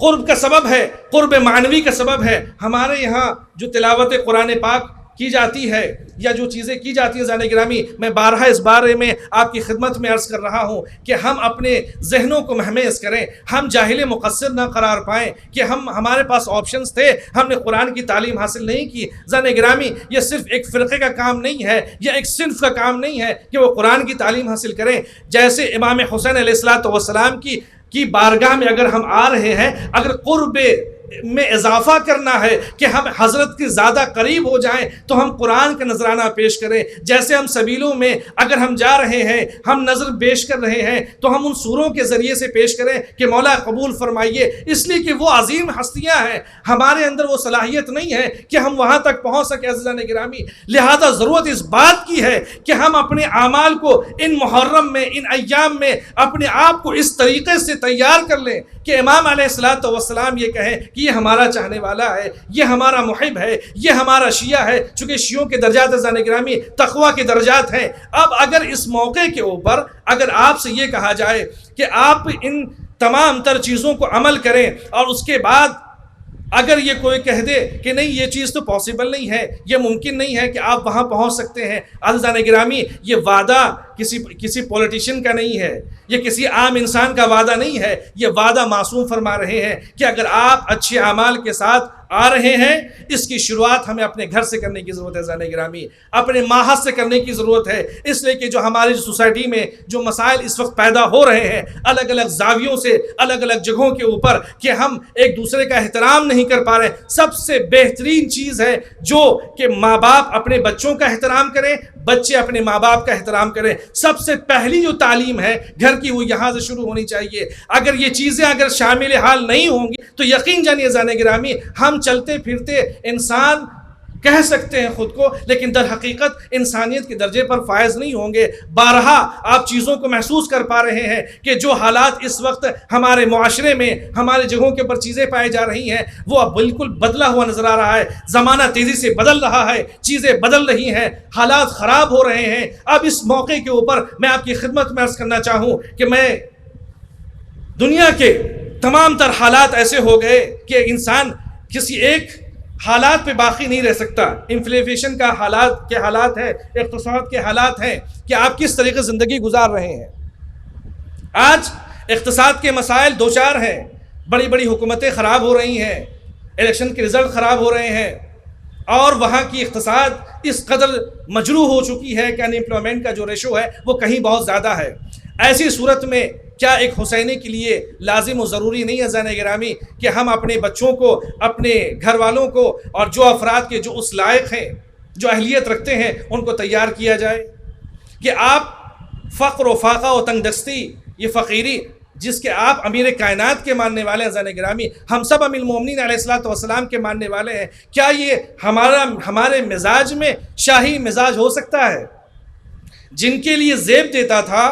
قرب کا سبب ہے، قرب معنوی کا سبب ہے۔ ہمارے یہاں جو تلاوت قرآن پاک کی جاتی ہے یا جو چیزیں کی جاتی ہیں زین گرامی، میں بارہا اس بارے میں آپ کی خدمت میں عرض کر رہا ہوں کہ ہم اپنے ذہنوں کو مہمیز کریں، ہم جاہل مقصر نہ قرار پائیں کہ ہمارے پاس آپشنز تھے، ہم نے قرآن کی تعلیم حاصل نہیں کی۔ زین گرامی، یہ صرف ایک فرقے کا کام نہیں ہے، یہ ایک صنف کا کام نہیں ہے کہ وہ قرآن کی تعلیم حاصل کریں۔ جیسے امام حسین علیہ السلام کی بارگاہ میں اگر ہم آ رہے ہیں، اگر قرب میں اضافہ کرنا ہے کہ ہم حضرت کے زیادہ قریب ہو جائیں تو ہم قرآن کا نذرانہ پیش کریں. جیسے ہم سبیلوں میں اگر ہم جا رہے ہیں, ہم نظر پیش کر رہے ہیں, تو ہم ان سوروں کے ذریعے سے پیش کریں کہ مولا قبول فرمائیے, اس لیے کہ وہ عظیم ہستیاں ہیں. ہمارے اندر وہ صلاحیت نہیں ہے کہ ہم وہاں تک پہنچ سکیں عزیزان گرامی. لہذا ضرورت اس بات کی ہے کہ ہم اپنے اعمال کو ان محرم میں, ان ایام میں اپنے آپ کو اس طریقے سے تیار کر لیں کہ امام علیہ الصلوۃ والسلام یہ کہیں کہ یہ ہمارا چاہنے والا ہے, یہ ہمارا محب ہے, یہ ہمارا شیعہ ہے. چونکہ شیعوں کے درجات عزیزان گرامی تقویٰ کے درجات ہیں. اب اگر اس موقع کے اوپر اگر آپ سے یہ کہا جائے کہ آپ ان تمام تر چیزوں کو عمل کریں, اور اس کے بعد اگر یہ کوئی کہہ دے کہ نہیں یہ چیز تو پاسبل نہیں ہے, یہ ممکن نہیں ہے کہ آپ وہاں پہنچ سکتے ہیں, عزیزان گرامی یہ وعدہ کسی پولیٹیشین کا نہیں ہے, یہ کسی عام انسان کا وعدہ نہیں ہے. یہ وعدہ معصوم فرما رہے ہیں کہ اگر آپ اچھے اعمال کے ساتھ آ رہے ہیں, اس کی شروعات ہمیں اپنے گھر سے کرنے کی ضرورت ہے عزیزان گرامی, اپنے ماحول سے کرنے کی ضرورت ہے. اس لیے کہ جو ہماری سوسائٹی میں جو مسائل اس وقت پیدا ہو رہے ہیں الگ الگ زاویوں سے, الگ الگ جگہوں کے اوپر, کہ ہم ایک دوسرے کا احترام نہیں کر پا رہے. سب سے بہترین چیز ہے جو کہ ماں باپ اپنے بچوں کا احترام کریں, بچے اپنے ماں باپ کا احترام کریں. سب سے پہلی جو تعلیم ہے گھر کی وہ یہاں سے شروع ہونی چاہیے. اگر یہ چیزیں اگر شامل حال نہیں ہوں گی تو یقین جانیے عزیزان گرامی ہم چلتے پھرتے انسان کہہ سکتے ہیں خود کو, لیکن در حقیقت انسانیت کے درجے پر فائز نہیں ہوں گے. بارہا آپ چیزوں کو محسوس کر پا رہے ہیں کہ جو حالات اس وقت ہمارے معاشرے میں ہمارے جگہوں کے اوپر چیزیں پائی جا رہی ہیں وہ اب بالکل بدلا ہوا نظر آ رہا ہے. زمانہ تیزی سے بدل رہا ہے, چیزیں بدل رہی ہیں, حالات خراب ہو رہے ہیں. اب اس موقع کے اوپر میں آپ کی خدمت میں عرض کرنا چاہوں کہ میں دنیا کے تمام تر حالات ایسے ہو گئے کہ انسان کسی ایک حالات پہ باقی نہیں رہ سکتا. انفلیشن کا حالات ہیں, اقتصاد کے حالات ہیں کہ آپ کس طریقے زندگی گزار رہے ہیں. آج اقتصاد کے مسائل دو چار ہیں, بڑی بڑی حکومتیں خراب ہو رہی ہیں, الیکشن کے رزلٹ خراب ہو رہے ہیں, اور وہاں کی اقتصاد اس قدر مجروح ہو چکی ہے کہ ان ایمپلائمنٹ کا جو ریشو ہے وہ کہیں بہت زیادہ ہے. ایسی صورت میں کیا ایک حسینی کے لیے لازم و ضروری نہیں ہے عزیزان گرامی کہ ہم اپنے بچوں کو, اپنے گھر والوں کو, اور جو افراد کے جو اس لائق ہیں, جو اہلیت رکھتے ہیں, ان کو تیار کیا جائے کہ آپ فقر و فاقہ و تنگ دستی, یہ فقیری جس کے آپ امیر کائنات کے ماننے والے ہیں عزیزان گرامی, ہم سب امیر المومنین علیہ الصلوۃ والسلام کے ماننے والے ہیں, کیا یہ ہمارے مزاج میں شاہی مزاج ہو سکتا ہے؟ جن کے لیے زیب دیتا تھا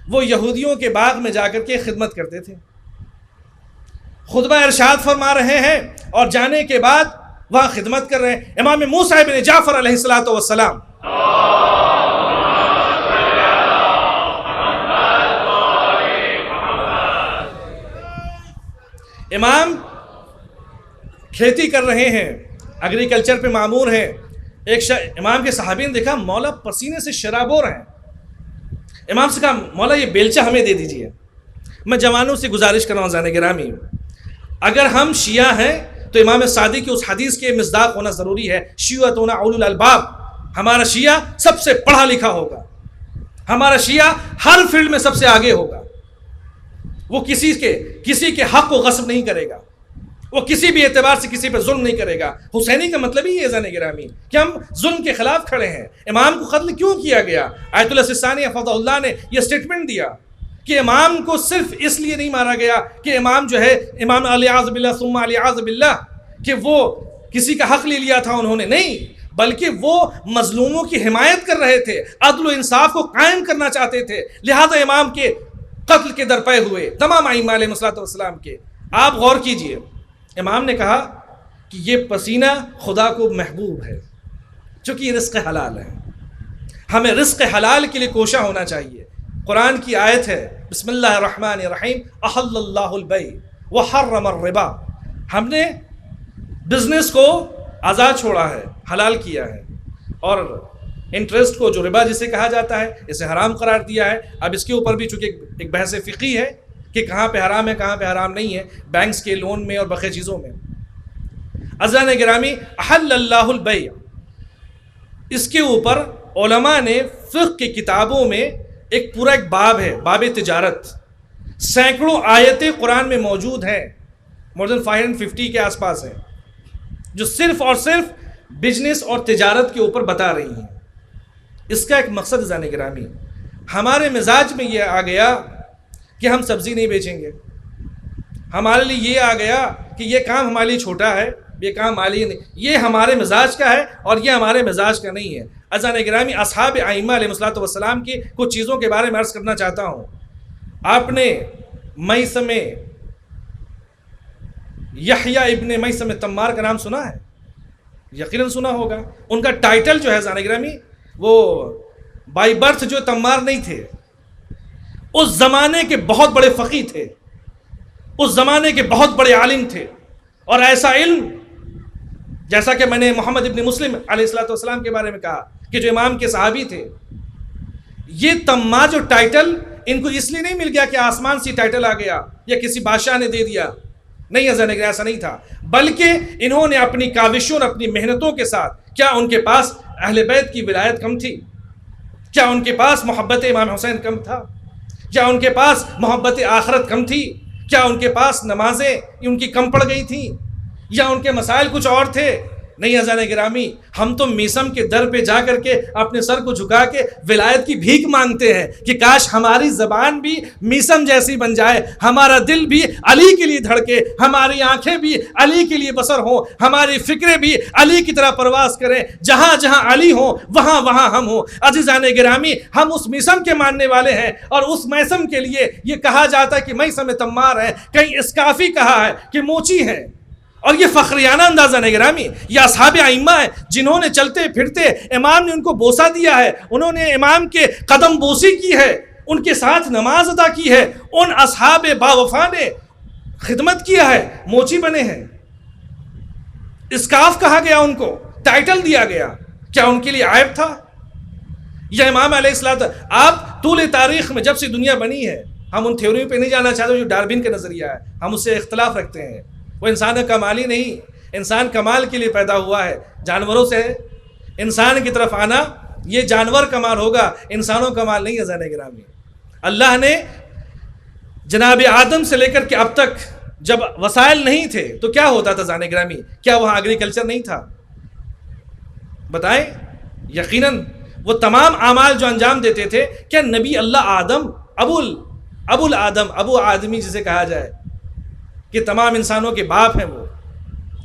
وہ یہودیوں کے باغ میں جا کر کے خدمت کرتے تھے, خطبہ ارشاد فرما رہے ہیں اور جانے کے بعد وہاں خدمت کر رہے ہیں. امام موسیٰ بن جعفر علیہ الصلوۃ والسلام, امام کھیتی کر رہے ہیں, ایگریکلچر پہ معمور ہیں. ایک امام کے صحابی نے دیکھا مولا پسینے سے شرابور ہیں. امام سے کہا مولا یہ بیلچہ ہمیں دے دیجئے. میں جوانوں سے گزارش کر رہا ہوں عزیزان گرامی, اگر ہم شیعہ ہیں تو امام صادق کی اس حدیث کے مصداق ہونا ضروری ہے, شیعتنا اولو الالباب, ہمارا شیعہ سب سے پڑھا لکھا ہوگا, ہمارا شیعہ ہر فیلڈ میں سب سے آگے ہوگا, وہ کسی کے حق کو غصب نہیں کرے گا, وہ کسی بھی اعتبار سے کسی پہ ظلم نہیں کرے گا. حسینی کا مطلب ہی ہے عزیزان گرامی کہ ہم ظلم کے خلاف کھڑے ہیں. امام کو قتل کیوں کیا گیا؟ آیت اللہ سستانی حفظہ اللہ نے یہ سٹیٹمنٹ دیا کہ امام کو صرف اس لیے نہیں مارا گیا کہ امام جو ہے امام علی اعوذ باللہ ثم علی اعوذ باللہ کہ وہ کسی کا حق لے لیا تھا انہوں نے, نہیں, بلکہ وہ مظلوموں کی حمایت کر رہے تھے, عدل و انصاف کو قائم کرنا چاہتے تھے. لہذا امام کے قتل کے درپے ہوئے تمام ائمہ علیہ الصلوۃ والسلام کے. آپ غور کیجئے, امام نے کہا کہ یہ پسینہ خدا کو محبوب ہے چونکہ یہ رزق حلال ہے, ہمیں رزق حلال کے لیے کوشاں ہونا چاہیے. قرآن کی آیت ہے بسم اللہ الرحمن الرحیم, احل اللہ البیع وحرم الربا, ہم نے بزنس کو آزاد چھوڑا ہے, حلال کیا ہے, اور انٹرسٹ کو جو ربا جسے کہا جاتا ہے اسے حرام قرار دیا ہے. اب اس کے اوپر بھی چونکہ ایک بحث فقہی ہے کہ کہاں پہ حرام ہے کہاں پہ حرام نہیں ہے, بینکس کے لون میں اور بقیہ چیزوں میں. عزیزان گرامی, احل اللہ البیع, اس کے اوپر علماء نے فقہ کی کتابوں میں ایک پورا ایک باب ہے, باب تجارت. سینکڑوں آیتیں قرآن میں موجود ہیں مور دین 550 کے آس پاس ہیں جو صرف اور صرف بزنس اور تجارت کے اوپر بتا رہی ہیں. اس کا ایک مقصد عزیزان گرامی، ہمارے مزاج میں یہ آ گیا کہ ہم سبزی نہیں بیچیں گے. ہمارے لیے یہ آ گیا کہ یہ کام ہمارے لیے چھوٹا ہے، یہ کام ہمارے لیے نہیں، یہ ہمارے مزاج کا ہے اور یہ ہمارے مزاج کا نہیں ہے. عزیزان گرامی، اصحاب ائمہ علیہ الصلوۃ والسلام کی کچھ چیزوں کے بارے میں عرض کرنا چاہتا ہوں. آپ نے میثم یحییٰ ابن میثم تمار کا نام سنا ہے؟ یقیناً سنا ہوگا. ان کا ٹائٹل جو ہے عزیزان گرامی، وہ بائی برتھ جو تمار نہیں تھے، اس زمانے کے بہت بڑے فقیہ تھے، اس زمانے کے بہت بڑے عالم تھے. اور ایسا علم جیسا کہ میں نے محمد ابن مسلم علیہ السلام کے بارے میں کہا کہ جو امام کے صحابی تھے، یہ تمار جو ٹائٹل ان کو اس لیے نہیں مل گیا کہ آسمان سے ٹائٹل آ گیا یا کسی بادشاہ نے دے دیا، نہیں عزیزان گرامی، ایسا نہیں تھا. بلکہ انہوں نے اپنی کاوشوں اور اپنی محنتوں کے ساتھ، کیا ان کے پاس اہل بیت کی ولایت کم تھی؟ کیا ان کے پاس محبت امام حسین کم تھا؟ کیا ان کے پاس محبت آخرت کم تھی؟ کیا ان کے پاس نمازیں ان کی کم پڑ گئی تھیں؟ یا ان کے مسائل کچھ اور تھے؟ نہیں عزیزان گرامی، ہم تو میثم کے در پہ جا کر کے اپنے سر کو جھکا کے ولایت کی بھیک مانگتے ہیں کہ کاش ہماری زبان بھی میثم جیسی بن جائے، ہمارا دل بھی علی کے لیے دھڑکے، ہماری آنکھیں بھی علی کے لیے بصر ہوں، ہماری فکریں بھی علی کی طرح پرواز کریں، جہاں جہاں علی ہوں وہاں وہاں ہم ہوں. عزیزان گرامی، ہم اس میثم کے ماننے والے ہیں، اور اس میثم کے لیے یہ کہا جاتا ہے کہ میثم تمار ہے، کہیں اسکافی کہا ہے کہ موچی ہے. اور یہ فخریانہ اندازہ ہے گرامی، یہ اصحاب ائمہ ہیں جنہوں نے چلتے پھرتے امام نے ان کو بوسہ دیا ہے، انہوں نے امام کے قدم بوسی کی ہے، ان کے ساتھ نماز ادا کی ہے، ان اصحاب باوفا نے خدمت کیا ہے، موچی بنے ہیں. اسکاف کہا گیا، ان کو ٹائٹل دیا گیا، کیا ان کے لیے عیب تھا؟ یا امام علیہ السلام، آپ طول تاریخ میں جب سے دنیا بنی ہے، ہم ان تھیوریوں پہ نہیں جانا چاہتے جو ڈارون کا نظریہ ہے، ہم اس سے اختلاف رکھتے ہیں. وہ انسان کمالی نہیں، انسان کمال کے لیے پیدا ہوا ہے، جانوروں سے انسان کی طرف آنا یہ جانور کمال ہوگا، انسانوں کمال نہیں. عزیزان گرامی، اللہ نے جناب آدم سے لے کر کے اب تک جب وسائل نہیں تھے تو کیا ہوتا تھا عزیزان گرامی؟ کیا وہاں ایگریکلچر نہیں تھا؟ بتائیں. یقیناً وہ تمام اعمال جو انجام دیتے تھے، کیا نبی اللہ آدم ابو الآدم، ابو آدمی جسے کہا جائے کہ تمام انسانوں کے باپ ہیں، وہ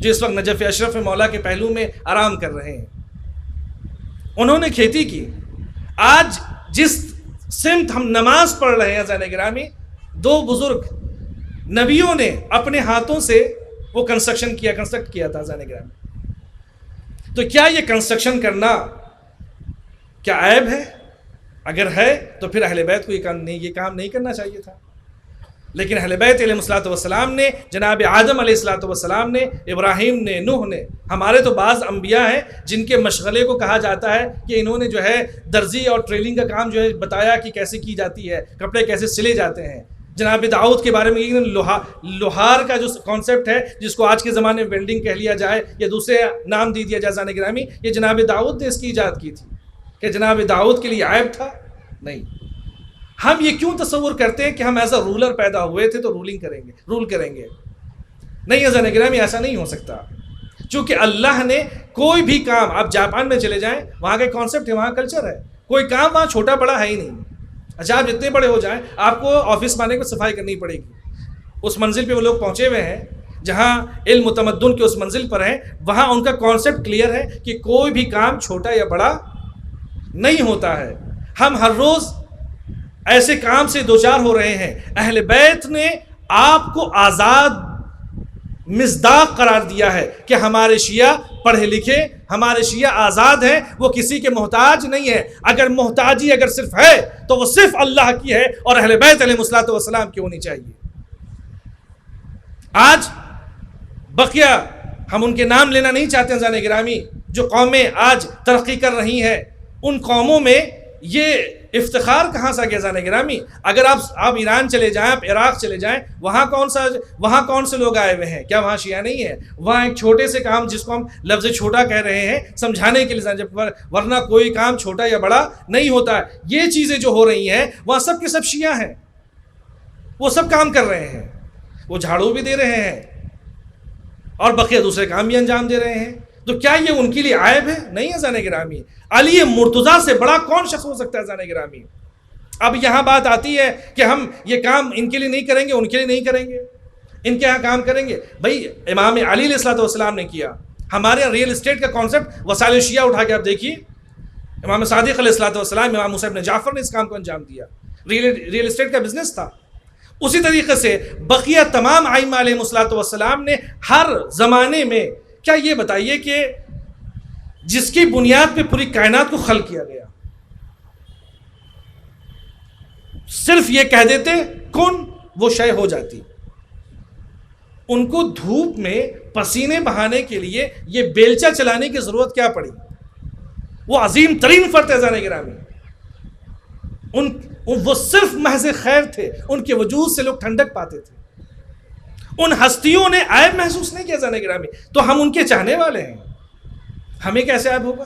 جو اس وقت نجف اشرف مولا کے پہلو میں آرام کر رہے ہیں، انہوں نے کھیتی کی. آج جس سمت ہم نماز پڑھ رہے ہیں عزیزان گرامی، دو بزرگ نبیوں نے اپنے ہاتھوں سے وہ کنسٹرکٹ کیا تھا عزیزان گرامی. تو کیا یہ کنسٹرکشن کرنا کیا عیب ہے؟ اگر ہے تو پھر اہل بیت کو یہ کام نہیں کرنا چاہیے تھا. لیکن اہل بیت علیہ الصلوۃ والسلام نے، جناب آدم علیہ الصلوۃ والسلام نے، ابراہیم نے، نوح نے، ہمارے تو بعض انبیاء ہیں جن کے مشغلے کو کہا جاتا ہے کہ انہوں نے جو ہے درزی اور ٹریلنگ کا کام جو ہے بتایا کہ کیسے کی جاتی ہے، کپڑے کیسے سلے جاتے ہیں. جناب داؤد کے بارے میں لوہار کا جو کانسیپٹ ہے، جس کو آج کے زمانے میں ویلڈنگ کہہ لیا جائے یا دوسرے نام دے دیا جائے عزیزان گرامی، یہ جناب داؤد نے اس کی ایجاد کی تھی. کہ جناب داؤد کے لیے عیب تھا؟ نہیں. ہم یہ کیوں تصور کرتے ہیں کہ ہم ایز اے رولر پیدا ہوئے تھے تو رول کریں گے؟ نہیں عزیزان گرامی، ایسا نہیں ہو سکتا. چونکہ اللہ نے کوئی بھی کام، آپ جاپان میں چلے جائیں، وہاں کا کانسیپٹ ہے، وہاں کلچر ہے، کوئی کام وہاں چھوٹا بڑا ہے ہی نہیں. اچھا، آپ جتنے بڑے ہو جائیں، آپ کو آفس میں آنے کو صفائی کرنی پڑے گی. اس منزل پہ وہ لوگ پہنچے ہوئے ہیں جہاں علم و تمدن کے اس منزل پر ہیں، وہاں ان کا کانسیپٹ کلیئر ہے کہ کوئی بھی کام چھوٹا یا بڑا نہیں ہوتا ہے. ہم ہر روز ایسے کام سے دوچار ہو رہے ہیں. اہل بیت نے آپ کو آزاد مصداق قرار دیا ہے کہ ہمارے شیعہ پڑھے لکھے، ہمارے شیعہ آزاد ہیں، وہ کسی کے محتاج نہیں ہے. اگر محتاجی اگر صرف ہے تو وہ صرف اللہ کی ہے اور اہل بیت علیہ الصلوۃ والسلام کی ہونی چاہیے. آج بقیہ ہم ان کے نام لینا نہیں چاہتے ہیں عزیزان گرامی، جو قومیں آج ترقی کر رہی ہیں، ان قوموں میں یہ افتخار کہاں سے آ گیا عزیزان گرامی؟ اگر آپ ایران چلے جائیں، آپ عراق چلے جائیں، وہاں کون سے لوگ آئے ہوئے ہیں؟ کیا وہاں شیعہ نہیں ہے؟ وہاں ایک چھوٹے سے کام جس کو ہم لفظ چھوٹا کہہ رہے ہیں سمجھانے کے لیے، ورنہ کوئی کام چھوٹا یا بڑا نہیں ہوتا ہے. یہ چیزیں جو ہو رہی ہیں وہاں سب کے سب شیعہ ہیں، وہ سب کام کر رہے ہیں، وہ جھاڑو بھی دے رہے ہیں، اور بقیہ دوسرے کام بھی انجام دے رہے ہیں. تو کیا یہ ان کے لیے عیب ہے؟ نہیں ہے عزیزان گرامی. علی مرتضیٰ سے بڑا کون شخص ہو سکتا ہے عزیزان گرامی؟ اب یہاں بات آتی ہے کہ ہم یہ کام ان کے لیے نہیں کریں گے، ان کے لیے نہیں کریں گے، ان کے یہاں کام کریں گے. بھائی امام علی علیہ الصلوۃ والسلام نے کیا. ہمارے یہاں ریئل اسٹیٹ کا کانسیپٹ وسائل شیعہ اٹھا کے آپ دیکھیے، امام صادق علیہ الصلوۃ والسلام، امام موسیٰ بن جعفر نے اس کام کو انجام دیا. ریئل اسٹیٹ کا بزنس تھا. اسی طریقے سے بقیہ تمام ائمہ علیہ الصلوۃ والسلام نے ہر زمانے میں، کیا یہ بتائیے کہ جس کی بنیاد پہ پوری کائنات کو خلق کیا گیا، صرف یہ کہہ دیتے کن وہ شے ہو جاتی. ان کو دھوپ میں پسینے بہانے کے لیے یہ بیلچا چلانے کی ضرورت کیا پڑی؟ وہ عظیم ترین فرد ہے جانے گرامی. وہ صرف محض خیر تھے، ان کے وجود سے لوگ ٹھنڈک پاتے تھے. ان ہستیوں نے عیب محسوس نہیں کیا جانے گرامی. تو ہم ان کے چاہنے والے ہیں، ہمیں کیسے عیب ہوگا؟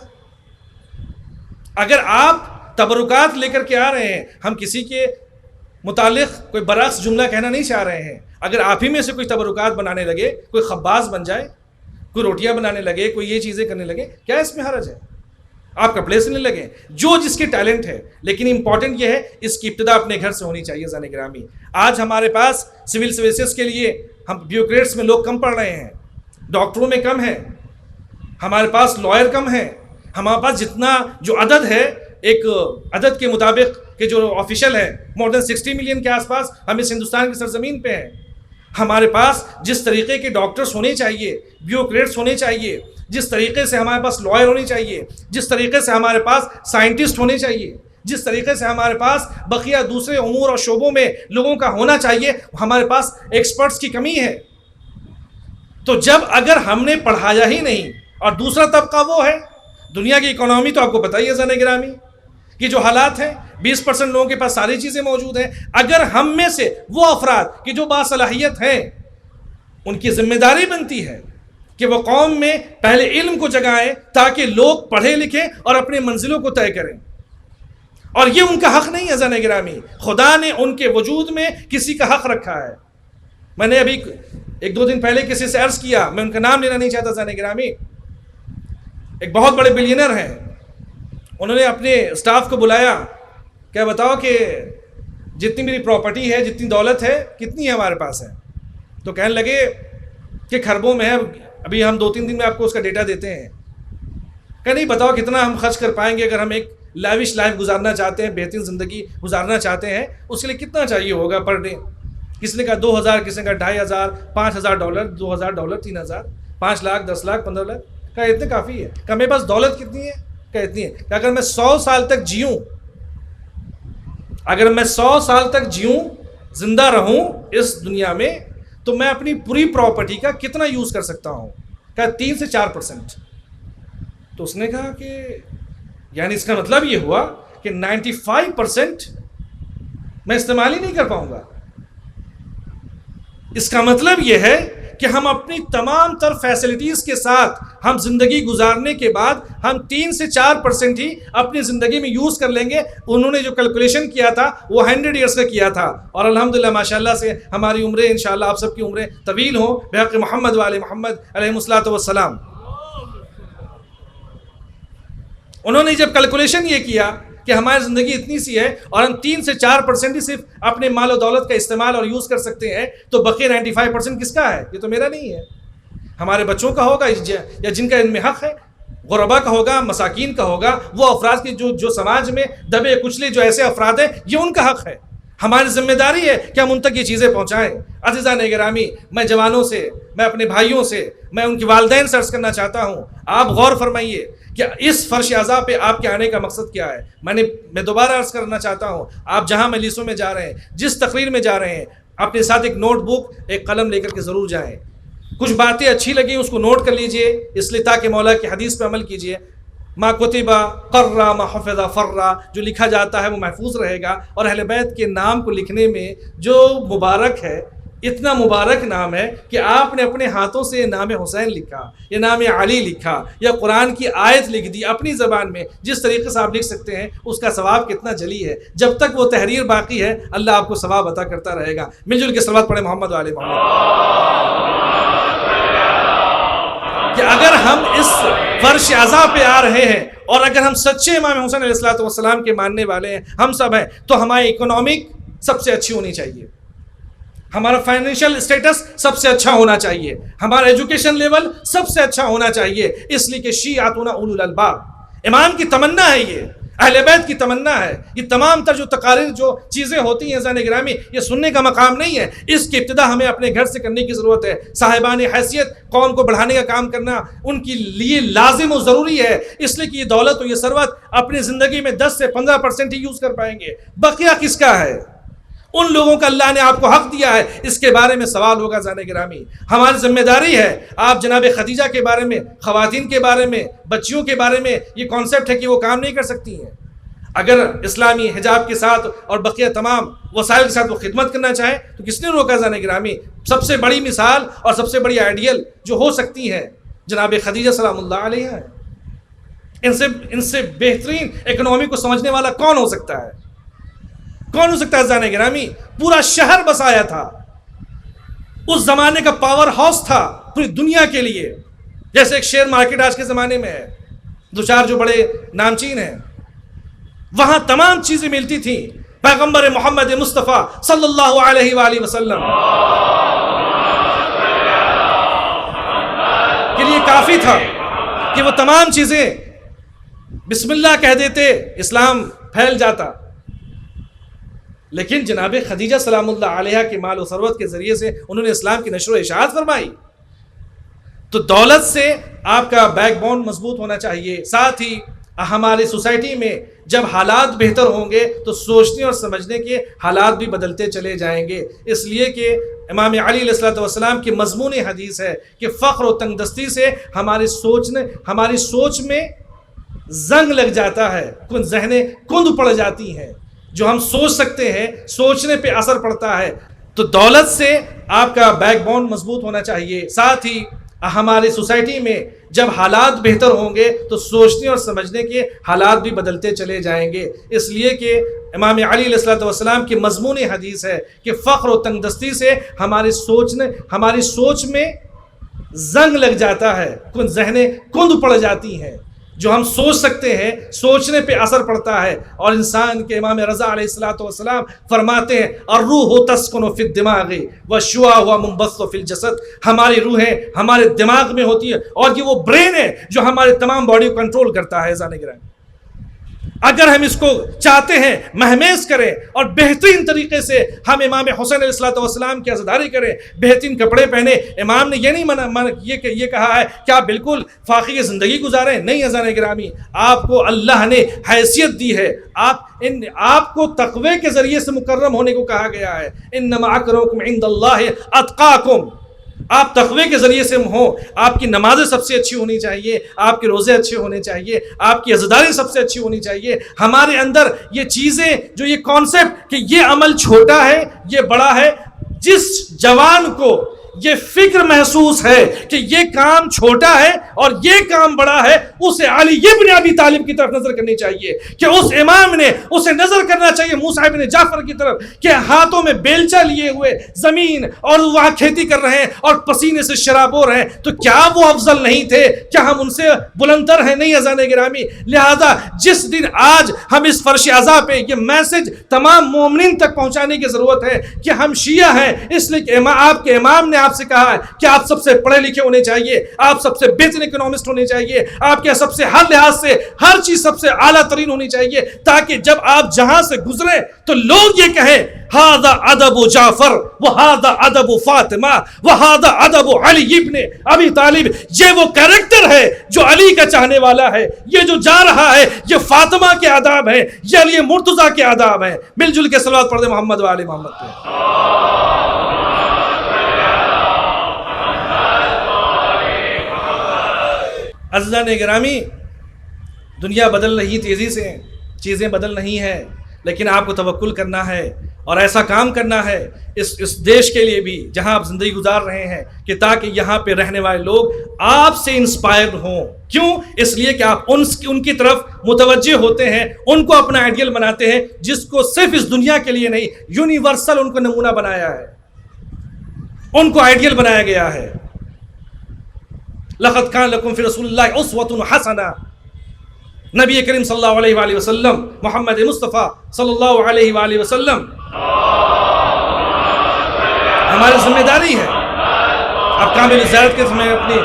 اگر آپ تبرکات لے کر کے آ رہے ہیں، ہم کسی کے متعلق کوئی برعکس جملہ کہنا نہیں چاہ رہے ہیں. اگر آپ ہی میں سے کوئی تبرکات بنانے لگے، کوئی خباز بن جائے، کوئی روٹیاں بنانے لگے، کوئی یہ چیزیں کرنے لگے، کیا اس میں حرج ہے؟ آپ کپڑے سلنے لگیں، جو جس کے ٹیلنٹ ہے. لیکن امپورٹنٹ یہ ہے اس کی ابتدا اپنے گھر سے ہونی چاہیے زان گرامی. آج ہمارے پاس سول سروسز کے لیے ہم بیوروکریٹس میں لوگ کم پڑھ رہے ہیں، ڈاکٹروں میں کم ہیں، ہمارے پاس لائر کم ہیں. ہمارے پاس جتنا جو عدد ہے، ایک عدد کے مطابق کہ جو آفیشیل ہے، مور دین 60 ملین کے آس پاس ہم اس ہندوستان کی سرزمین پہ ہیں. ہمارے پاس جس طریقے کے ڈاکٹرز ہونے چاہیے، بیوروکریٹس ہونے چاہیے، جس طریقے سے ہمارے پاس لائر ہونے چاہیے، جس طریقے سے ہمارے پاس سائنٹسٹ ہونے چاہیے، جس طریقے سے ہمارے پاس بقیہ دوسرے امور اور شعبوں میں لوگوں کا ہونا چاہیے، ہمارے پاس ایکسپرٹس کی کمی ہے. تو جب اگر ہم نے پڑھایا ہی نہیں، اور دوسرا طبقہ وہ ہے، دنیا کی اکانومی تو آپ کو پتہ ہی ہے زن گرامی کہ جو حالات ہیں، 20% لوگوں کے پاس ساری چیزیں موجود ہیں. اگر ہم میں سے وہ افراد کہ جو باصلاحیت ہیں، ان کی ذمہ داری بنتی ہے کہ وہ قوم میں پہلے علم کو جگائیں تاکہ لوگ پڑھے لکھیں اور اپنے منزلوں کو طے کریں. اور یہ ان کا حق نہیں ہے زن گرامی. خدا نے ان کے وجود میں کسی کا حق رکھا ہے. میں نے ابھی 1-2 دن پہلے کسی سے عرض کیا، میں ان کا نام لینا نہیں چاہتا زن گرامی، ایک بہت بڑے بلینئر ہیں. انہوں نے اپنے اسٹاف کو بلایا، کیا بتاؤ کہ جتنی میری پراپرٹی ہے، جتنی دولت ہے، کتنی ہے ہمارے پاس ہے؟ تو کہنے لگے کہ خربوں میں ہے. ابھی ہم 2-3 دن میں آپ کو اس کا ڈیٹا دیتے ہیں. کہ نہیں بتاؤ کتنا ہم خرچ کر پائیں گے اگر ہم ایک لیوش لائف گزارنا چاہتے ہیں، بہترین زندگی گزارنا چاہتے ہیں، اس کے لیے کتنا چاہیے ہوگا پر ڈے؟ کس نے کہا 2000، کس نے کہا 2500، $5000، $2000، 3000، 5 لاکھ، 10 لاکھ، 15 لاکھ. کہا اتنے کافی ہے. کہا میرے پاس دولت کتنی ہے؟ کہا اتنی ہے. کہ اگر میں 100 سال تک جیوں، اگر میں 100 سال تک جیوں، زندہ رہوں اس دنیا میں، تو میں اپنی پوری پراپرٹی کا کتنا یوز کر سکتا ہوں؟ کہا 3 سے 4%. تو اس نے کہا کہ یعنی اس کا مطلب یہ ہوا کہ 95% میں استعمال ہی نہیں کر پاؤں گا. اس کا مطلب یہ ہے کہ ہم اپنی تمام تر فیسلٹیز کے ساتھ ہم زندگی گزارنے کے بعد ہم 3 سے 4% ہی اپنی زندگی میں یوز کر لیں گے. انہوں نے جو کیلکولیشن کیا تھا وہ 100 ایئرس کا کیا تھا، اور الحمدللہ ماشاءاللہ سے ہماری عمریں انشاءاللہ آپ سب کی عمریں طویل ہوں بحق محمد وآل محمد علیہ الصلوۃ والسلام. انہوں نے جب کیلکولیشن یہ کیا کہ ہماری زندگی اتنی سی ہے اور ہم 3 سے 4% ہی صرف اپنے مال و دولت کا استعمال اور یوز کر سکتے ہیں، تو باقی 95% کس کا ہے؟ یہ تو میرا نہیں ہے، ہمارے بچوں کا ہوگا یا جن کا ان میں حق ہے، غربا کا ہوگا، مساکین کا ہوگا، وہ افراد کی جو سماج میں دبے کچلے جو ایسے افراد ہیں، یہ ان کا حق ہے. ہماری ذمہ داری ہے کہ ہم ان تک یہ چیزیں پہنچائیں. عزیزان گرامی، میں جوانوں سے، میں اپنے بھائیوں سے، میں ان کے والدین سے عرض کرنا چاہتا ہوں، آپ غور فرمائیے کہ اس فرش اعضاء پہ آپ کے آنے کا مقصد کیا ہے. میں دوبارہ عرض کرنا چاہتا ہوں، آپ جہاں مجلسوں میں جا رہے ہیں، جس تقریر میں جا رہے ہیں، اپنے ساتھ ایک نوٹ بک، ایک قلم لے کر کے ضرور جائیں. کچھ باتیں اچھی لگیں اس کو نوٹ کر لیجئے، اس لیے تاکہ مولا کی حدیث پہ عمل کیجئے. ما کتبہ قرہ ما حفظ فرہ، جو لکھا جاتا ہے وہ محفوظ رہے گا. اور اہل بیت کے نام کو لکھنے میں جو مبارک ہے، اتنا مبارک نام ہے کہ آپ نے اپنے ہاتھوں سے یہ نام حسین لکھا، یہ نام علی لکھا، یا قرآن کی آیت لکھ دی اپنی زبان میں، جس طریقے سے آپ لکھ سکتے ہیں، اس کا ثواب کتنا جلی ہے. جب تک وہ تحریر باقی ہے، اللہ آپ کو ثواب عطا کرتا رہے گا. مل جل کے صلوات پڑھیں محمد و آل محمد. اگر ہم اس فرش عزا پہ آ رہے ہیں اور اگر ہم سچے امام حسین علیہ السلام کے ماننے والے ہیں، ہم سب ہیں، تو ہماری اکنامک سب سے اچھی ہونی چاہیے، ہمارا فائنینشیل اسٹیٹس سب سے اچھا ہونا چاہیے، ہمارا ایجوکیشن لیول سب سے اچھا ہونا چاہیے، اس لیے کہ شیعتنا اولو الالباب، امام کی تمنا ہے، یہ اہل بیت کی تمنا ہے۔ یہ تمام تر جو تقاریر جو چیزیں ہوتی ہیں عزیزان گرامی، یہ سننے کا مقام نہیں ہے، اس کی ابتدا ہمیں اپنے گھر سے کرنے کی ضرورت ہے۔ صاحبان حیثیت قوم کو بڑھانے کا کام کرنا ان کے لیے لازم و ضروری ہے، اس لیے کہ یہ دولت و یہ ثروت اپنی زندگی میں 10 سے 15% ہی یوز کر پائیں گے، بقیہ کس کا ہے؟ ان لوگوں کا اللہ نے آپ کو حق دیا ہے، اس کے بارے میں سوال ہوگا عزیزان گرامی۔ ہماری ذمہ داری ہے، آپ جناب خدیجہ کے بارے میں، خواتین کے بارے میں، بچیوں کے بارے میں یہ کانسیپٹ ہے کہ وہ کام نہیں کر سکتی ہیں۔ اگر اسلامی حجاب کے ساتھ اور بقیہ تمام وسائل کے ساتھ وہ خدمت کرنا چاہیں تو کس نے روکا عزیزان گرامی؟ سب سے بڑی مثال اور سب سے بڑی آئیڈیل جو ہو سکتی ہے جناب خدیجہ سلام اللہ علیہ ہے۔ ان سے بہترین اکنومی کو سمجھنے والا کون ہو سکتا ہے؟ کون ہو سکتا ہے عزیزان گرامی؟ پورا شہر بسایا تھا، اس زمانے کا پاور ہاؤس تھا پوری دنیا کے لیے، جیسے ایک شیئر مارکیٹ آج کے زمانے میں ہے، دو چار جو بڑے نامچین ہیں، وہاں تمام چیزیں ملتی تھیں۔ پیغمبر محمد مصطفیٰ صلی اللہ علیہ وآلہ وسلم کے لیے کافی تھا کہ وہ تمام چیزیں بسم اللہ کہہ دیتے، اسلام پھیل جاتا۔ لیکن جناب خدیجہ سلام اللہ علیہ کے مال و ثروت کے ذریعے سے انہوں نے اسلام کی نشر و اشاعت فرمائی۔ تو دولت سے آپ کا بیک بون مضبوط ہونا چاہیے، ساتھ ہی ہماری سوسائٹی میں جب حالات بہتر ہوں گے تو سوچنے اور سمجھنے کے حالات بھی بدلتے چلے جائیں گے، اس لیے کہ امام علی علیہ السلام کی مضمون حدیث ہے کہ فقر و تنگ دستی سے ہماری سوچ میں زنگ لگ جاتا ہے، ذہنیں کند پڑ جاتی ہیں، جو ہم سوچ سکتے ہیں سوچنے پہ اثر پڑتا ہے۔ تو دولت سے آپ کا بیک بون مضبوط ہونا چاہیے، ساتھ ہی ہماری سوسائٹی میں جب حالات بہتر ہوں گے تو سوچنے اور سمجھنے کے حالات بھی بدلتے چلے جائیں گے، اس لیے کہ امام علی علیہ السلام کی مضمون حدیث ہے کہ فقر و تنگ دستی سے ہماری سوچ میں زنگ لگ جاتا ہے، ذہنیں کند پڑ جاتی ہیں، جو ہم سوچ سکتے ہیں سوچنے پہ اثر پڑتا ہے۔ اور انسان کے امام رضا علیہ السلام فرماتے ہیں الروح تسکن فی الدماغ والشعاع منبث فی الجسد، ہماری روحیں ہمارے دماغ میں ہوتی ہے اور یہ وہ برین ہے جو ہمارے تمام باڈی کو کنٹرول کرتا ہے۔ ذہن گرامی، اگر ہم اس کو چاہتے ہیں مہمیز کریں اور بہترین طریقے سے ہم امام حسین علیہ السلام کی عزاداری کریں، بہترین کپڑے پہنے، امام نے یہ نہیں یہ کہا ہے کہ آپ بالکل فاقی زندگی گزاریں، نہیں عزیزان گرامی، آپ کو اللہ نے حیثیت دی ہے، آپ کو تقوی کے ذریعے سے مکرم ہونے کو کہا گیا ہے، انما اکرمکم عند اللہ اتقاکم، آپ تقوی کے ذریعے سے ہوں، آپ کی نمازیں سب سے اچھی ہونی چاہیے، آپ کے روزے اچھے ہونے چاہیے، آپ کی عزاداری سب سے اچھی ہونی چاہیے۔ ہمارے اندر یہ چیزیں جو یہ کانسیپٹ کہ یہ عمل چھوٹا ہے یہ بڑا ہے، جس جوان کو یہ فکر محسوس ہے کہ یہ کام چھوٹا ہے اور یہ کام بڑا ہے، اسے علی ابن ابی طالب کی طرف نظر کرنی چاہیے، کہ اس امام نے اسے نظر کرنا چاہیے موسیٰ ابن جعفر کی طرف، کہ ہاتھوں میں بیلچہ لیے ہوئے زمین اور وہاں کھیتی کر رہے ہیں اور پسینے سے شرابور ہیں، تو کیا وہ افضل نہیں تھے؟ کیا ہم ان سے بلندتر ہیں؟ نہیں عزیزان گرامی۔ لہذا جس دن آج ہم اس فرش عزا پہ یہ میسج تمام مومنین تک پہنچانے کی ضرورت ہے کہ ہم شیعہ ہیں، اس لیے کہ آپ کے امام نے آپ سے کہا ہے کہ آپ سب سے پڑھے لکھے ہونے چاہیے، آپ سب سے بہترین اکنامسٹ ہونے چاہیے، آپ کے سب سے ہر لحاظ سے ہر چیز سب سے اعلیٰ ترین ہونی چاہیے، تاکہ جب آپ جہاں سے گزریں تو لوگ یہ کہیں ہذا ادب جعفر وہذا ادب فاطمہ وہذا ادب علی ابن ابی طالب، یہ وہ کریکٹر ہے جو علی کا چاہنے والا ہے، یہ جو جا رہا ہے یہ فاطمہ کے آداب ہیں، یہ علی مرتضیٰ کے آداب ہیں۔ مل جل کے صلوات پڑھ دیں محمد و آل محمد پہ۔ عزیزان گرامی، دنیا بدل رہی تیزی سے، چیزیں بدل رہی ہیں، لیکن آپ کو توکل کرنا ہے اور ایسا کام کرنا ہے اس دیش کے لیے بھی جہاں آپ زندگی گزار رہے ہیں، کہ تاکہ یہاں پہ رہنے والے لوگ آپ سے انسپائر ہوں۔ کیوں؟ اس لیے کہ آپ ان کی طرف متوجہ ہوتے ہیں، ان کو اپنا آئیڈیل بناتے ہیں، جس کو صرف اس دنیا کے لیے نہیں، یونیورسل ان کو نمونہ بنایا ہے، ان کو آئیڈیل بنایا گیا ہے۔ لقد کان لکم فی رسول اللہ اسوۃ حسنہ، نبی کریم صلی اللہ علیہ وآلہ وسلم، محمد مصطفیٰ صلی اللہ علیہ وآلہ وسلم ہماری ذمہ داری ہے۔ اب کامل الزیات کے میں اپنی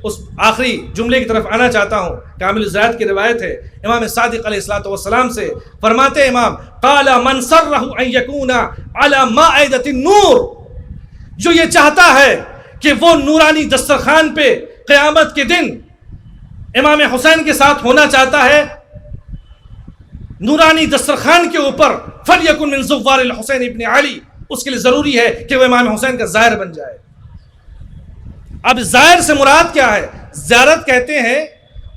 اس آخری جملے کی طرف آنا چاہتا ہوں۔ کامل الزیات کی روایت ہے امام صادق علیہ الصلوۃ والسلام سے، فرماتے ہیں امام، قال من سرہ ان یکون علی مائدۃ النور، جو یہ چاہتا ہے کہ وہ نورانی دسترخوان پہ قیامت کے دن امام حسین کے ساتھ ہونا چاہتا ہے، نورانی دسترخوان کے اوپر، فلیکن من زوار الحسین ابن علی، اس کے لیے ضروری ہے کہ وہ امام حسین کا زائر بن جائے۔ اب زائر سے مراد کیا ہے؟ زیارت کہتے ہیں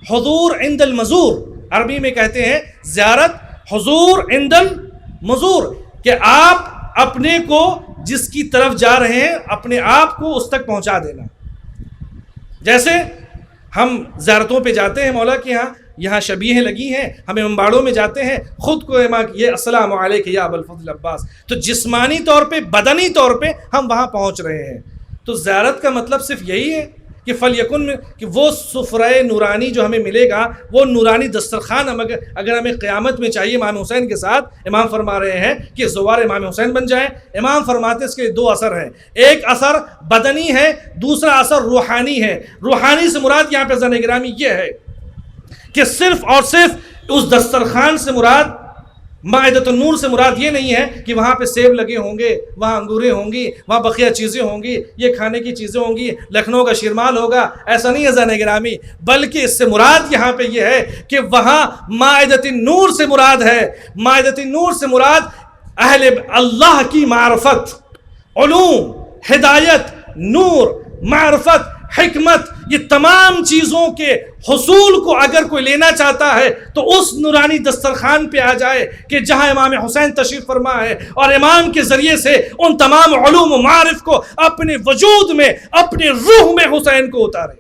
حضور عند المزور، عربی میں کہتے ہیں زیارت حضور عند المزور، کہ آپ اپنے کو جس کی طرف جا رہے ہیں اپنے آپ کو اس تک پہنچا دینا۔ جیسے ہم زیارتوں پہ جاتے ہیں مولا کے یہاں شبیہیں لگی ہیں، ہم امباڑوں میں جاتے ہیں، خود کو یہ السلام علیک یا ابا الفضل عباس، تو جسمانی طور پہ بدنی طور پہ ہم وہاں پہنچ رہے ہیں۔ تو زیارت کا مطلب صرف یہی ہے کہ فلیکن میں کہ وہ سفرۂ نورانی جو ہمیں ملے گا، وہ نورانی دسترخوان اگر ہمیں قیامت میں چاہیے امام حسین کے ساتھ، امام فرما رہے ہیں کہ زوار امام حسین بن جائیں۔ امام فرماتے اس کے دو اثر ہیں، ایک اثر بدنی ہے، دوسرا اثر روحانی ہے۔ روحانی سے مراد یہاں پہ زن گرامی یہ ہے کہ صرف اور صرف اس دسترخوان سے مراد، مائدۃ النور سے مراد یہ نہیں ہے کہ وہاں پہ سیب لگے ہوں گے، وہاں انگوریں ہوں گی، وہاں بقیہ چیزیں ہوں گی، یہ کھانے کی چیزیں ہوں گی، لکھنؤ کا شیرمال ہوگا، ایسا نہیں ہے زن گرامی، بلکہ اس سے مراد یہاں پہ یہ ہے کہ وہاں مائدۃ النور سے مراد ہے، مائدۃ النور سے مراد اہل اللہ کی معرفت، علوم، ہدایت، نور، معرفت، حکمت، یہ تمام چیزوں کے حصول کو اگر کوئی لینا چاہتا ہے تو اس نورانی دسترخوان پہ آ جائے کہ جہاں امام حسین تشریف فرما ہے، اور امام کے ذریعے سے ان تمام علوم و معارف کو اپنے وجود میں، اپنے روح میں حسین کو اتارے۔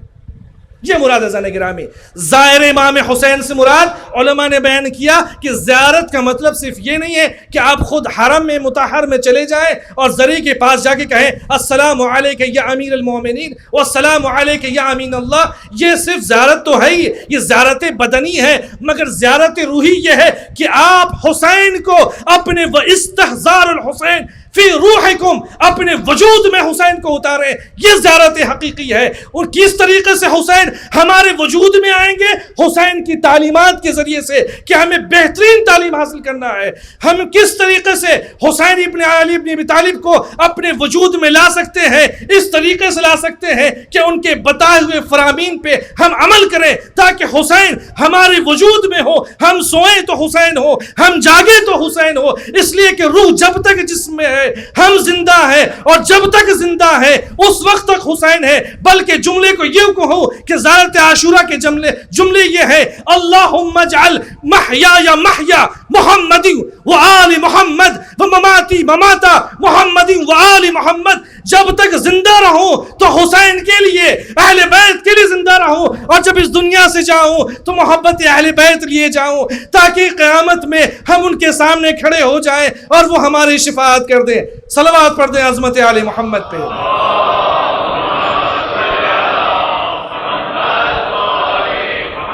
یہ مراد ہے زن گرامی۔ زائر امام حسین سے مراد علماء نے بیان کیا کہ زیارت کا مطلب صرف یہ نہیں ہے کہ آپ خود حرم میں مطہر میں چلے جائیں اور زری کے پاس جا کے کہیں السلام علیک یا امیر المومنین والسلام علیک یا امین اللہ۔ یہ صرف زیارت تو ہے ہی، یہ زیارت بدنی ہے، مگر زیارت روحی یہ ہے کہ آپ حسین کو اپنے واستحضار الحسین فی روحکم، اپنے وجود میں حسین کو اتاریں۔ یہ زیارت حقیقی ہے۔ اور کس طریقے سے حسین ہمارے وجود میں آئیں گے؟ حسین کی تعلیمات کے ذریعے سے کہ ہمیں بہترین تعلیم حاصل کرنا ہے۔ ہم کس طریقے سے حسین ابن علی ابن ابی طالب کو اپنے وجود میں لا سکتے ہیں؟ اس طریقے سے لا سکتے ہیں کہ ان کے بتائے ہوئے فرامین پہ ہم عمل کریں تاکہ حسین ہمارے وجود میں ہو، ہم سوئیں تو حسین ہو، ہم جاگیں تو حسین ہو۔ اس لیے کہ روح جب تک جسم میں ہے ہم زندہ ہے، اور جب تک زندہ ہے اس وقت تک حسین ہے۔ بلکہ جملے کو یہ کہو کہ زیارت عاشورہ کے جملے یہ ہے اللہم اجعل محیای محیا محمد وآل محمد ومماتی مماتا محمد وآل محمد۔ جب تک زندہ رہوں تو حسین کے لیے، اہل بیت کے لیے زندہ رہوں، اور جب اس دنیا سے جاؤں تو محبت اہل بیت لیے جاؤں، تاکہ قیامت میں ہم ان کے سامنے کھڑے ہو جائیں اور وہ ہماری شفاعت کر دیں۔ صلوات پڑھ دیں عظمت آل محمد پہ۔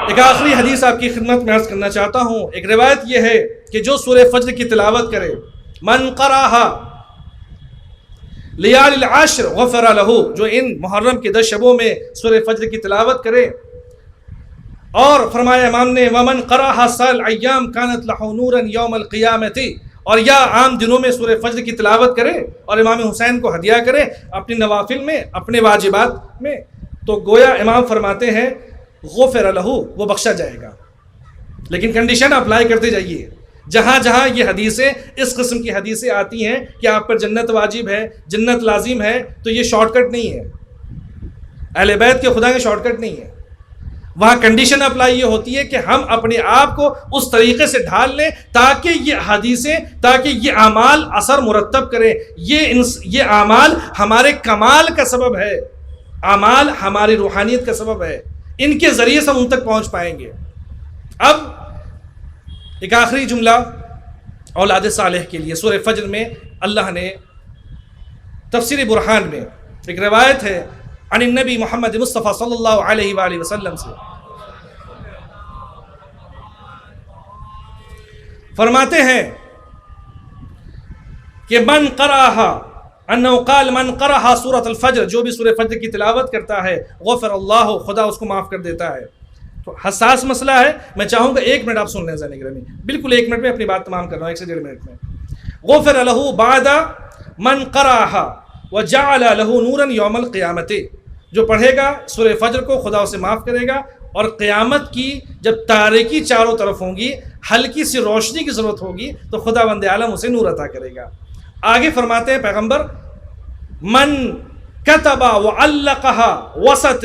ایک آخری حدیث آپ کی خدمت میں عرض کرنا چاہتا ہوں۔ ایک روایت یہ ہے کہ جو سورہ فجر کی تلاوت کرے، من قرأہا لیال العشر غفر لہ، جو ان محرم کے 10 شبوں میں سورہ فجر کی تلاوت کرے، اور فرمایا امام نے ومن قرأہا سائر ایام کانت لہ نورا یوم القیامت، اور یا عام دنوں میں سورہ فجر کی تلاوت کرے اور امام حسین کو ہدیہ کرے اپنی نوافل میں، اپنے واجبات میں، تو گویا امام فرماتے ہیں غفر لہ، وہ بخشا جائے گا۔ لیکن کنڈیشن اپلائی کرتے جائیے، جہاں جہاں یہ حدیثیں، اس قسم کی حدیثیں آتی ہیں کہ آپ پر جنت واجب ہے، جنت لازم ہے، تو یہ شارٹ کٹ نہیں ہے، اہل بیت کے خدا کے شارٹ کٹ نہیں ہے۔ وہاں کنڈیشن اپلائی یہ ہوتی ہے کہ ہم اپنے آپ کو اس طریقے سے ڈھال لیں تاکہ یہ حدیثیں، تاکہ یہ اعمال اثر مرتب کریں۔ یہ اعمال ہمارے کمال کا سبب ہے، اعمال ہماری روحانیت کا سبب ہے، ان کے ذریعے سے ہم ان تک پہنچ پائیں گے۔ اب ایک آخری جملہ اولاد صالح کے لیے، سورہ فجر میں اللہ نے تفسیر برہان میں ایک روایت ہے عن النبی محمد مصطفیٰ صلی اللہ علیہ وآلہ وسلم سے فرماتے ہیں کہ من قرأہا انہو قال من قرأہا سورۃ الفجر، جو بھی سورہ فجر کی تلاوت کرتا ہے غفر اللہ، خدا اس کو معاف کر دیتا ہے۔ تو حساس مسئلہ ہے، میں چاہوں گا 1 منٹ آپ سن لیں زانی گرامی، بالکل 1 منٹ میں اپنی بات تمام کر رہا ہوں، 1 سے 1.5 منٹ میں۔ غفر لہ بعد من قرأہا وجعل لہ نورا یوم القیامت، جو پڑھے گا سورہ فجر کو خدا اسے معاف کرے گا، اور قیامت کی جب تاریکی چاروں طرف ہوں گی، ہلکی سی روشنی کی ضرورت ہوگی تو خدا بند عالم اسے نور عطا کرے گا۔ آگے فرماتے ہیں پیغمبر من کتب وعلقها وسط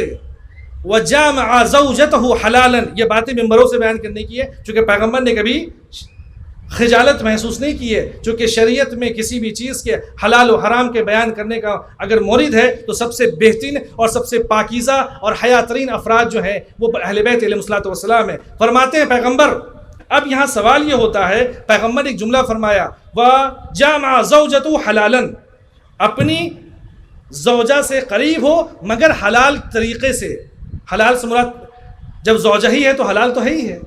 وجامع زوجته حلالا، یہ باتیں ممبروں سے بیان کرنے کی ہے چونکہ پیغمبر نے کبھی خجالت محسوس نہیں کی ہے، چونکہ شریعت میں کسی بھی چیز کے حلال و حرام کے بیان کرنے کا اگر مورد ہے تو سب سے بہترین اور سب سے پاکیزہ اور حیا ترین افراد جو ہیں وہ اہل بیت علیہ الصلوۃ والسلام ہیں۔ فرماتے ہیں پیغمبر، اب یہاں سوال یہ ہوتا ہے، پیغمبر نے ایک جملہ فرمایا وَجَامَعَ زَوْجَتُهُ حَلَالًا، اپنی زوجہ سے قریب ہو مگر حلال طریقے سے۔ حلال سے مراد جب زوجہ ہی ہے تو حلال تو ہے ہی ہے،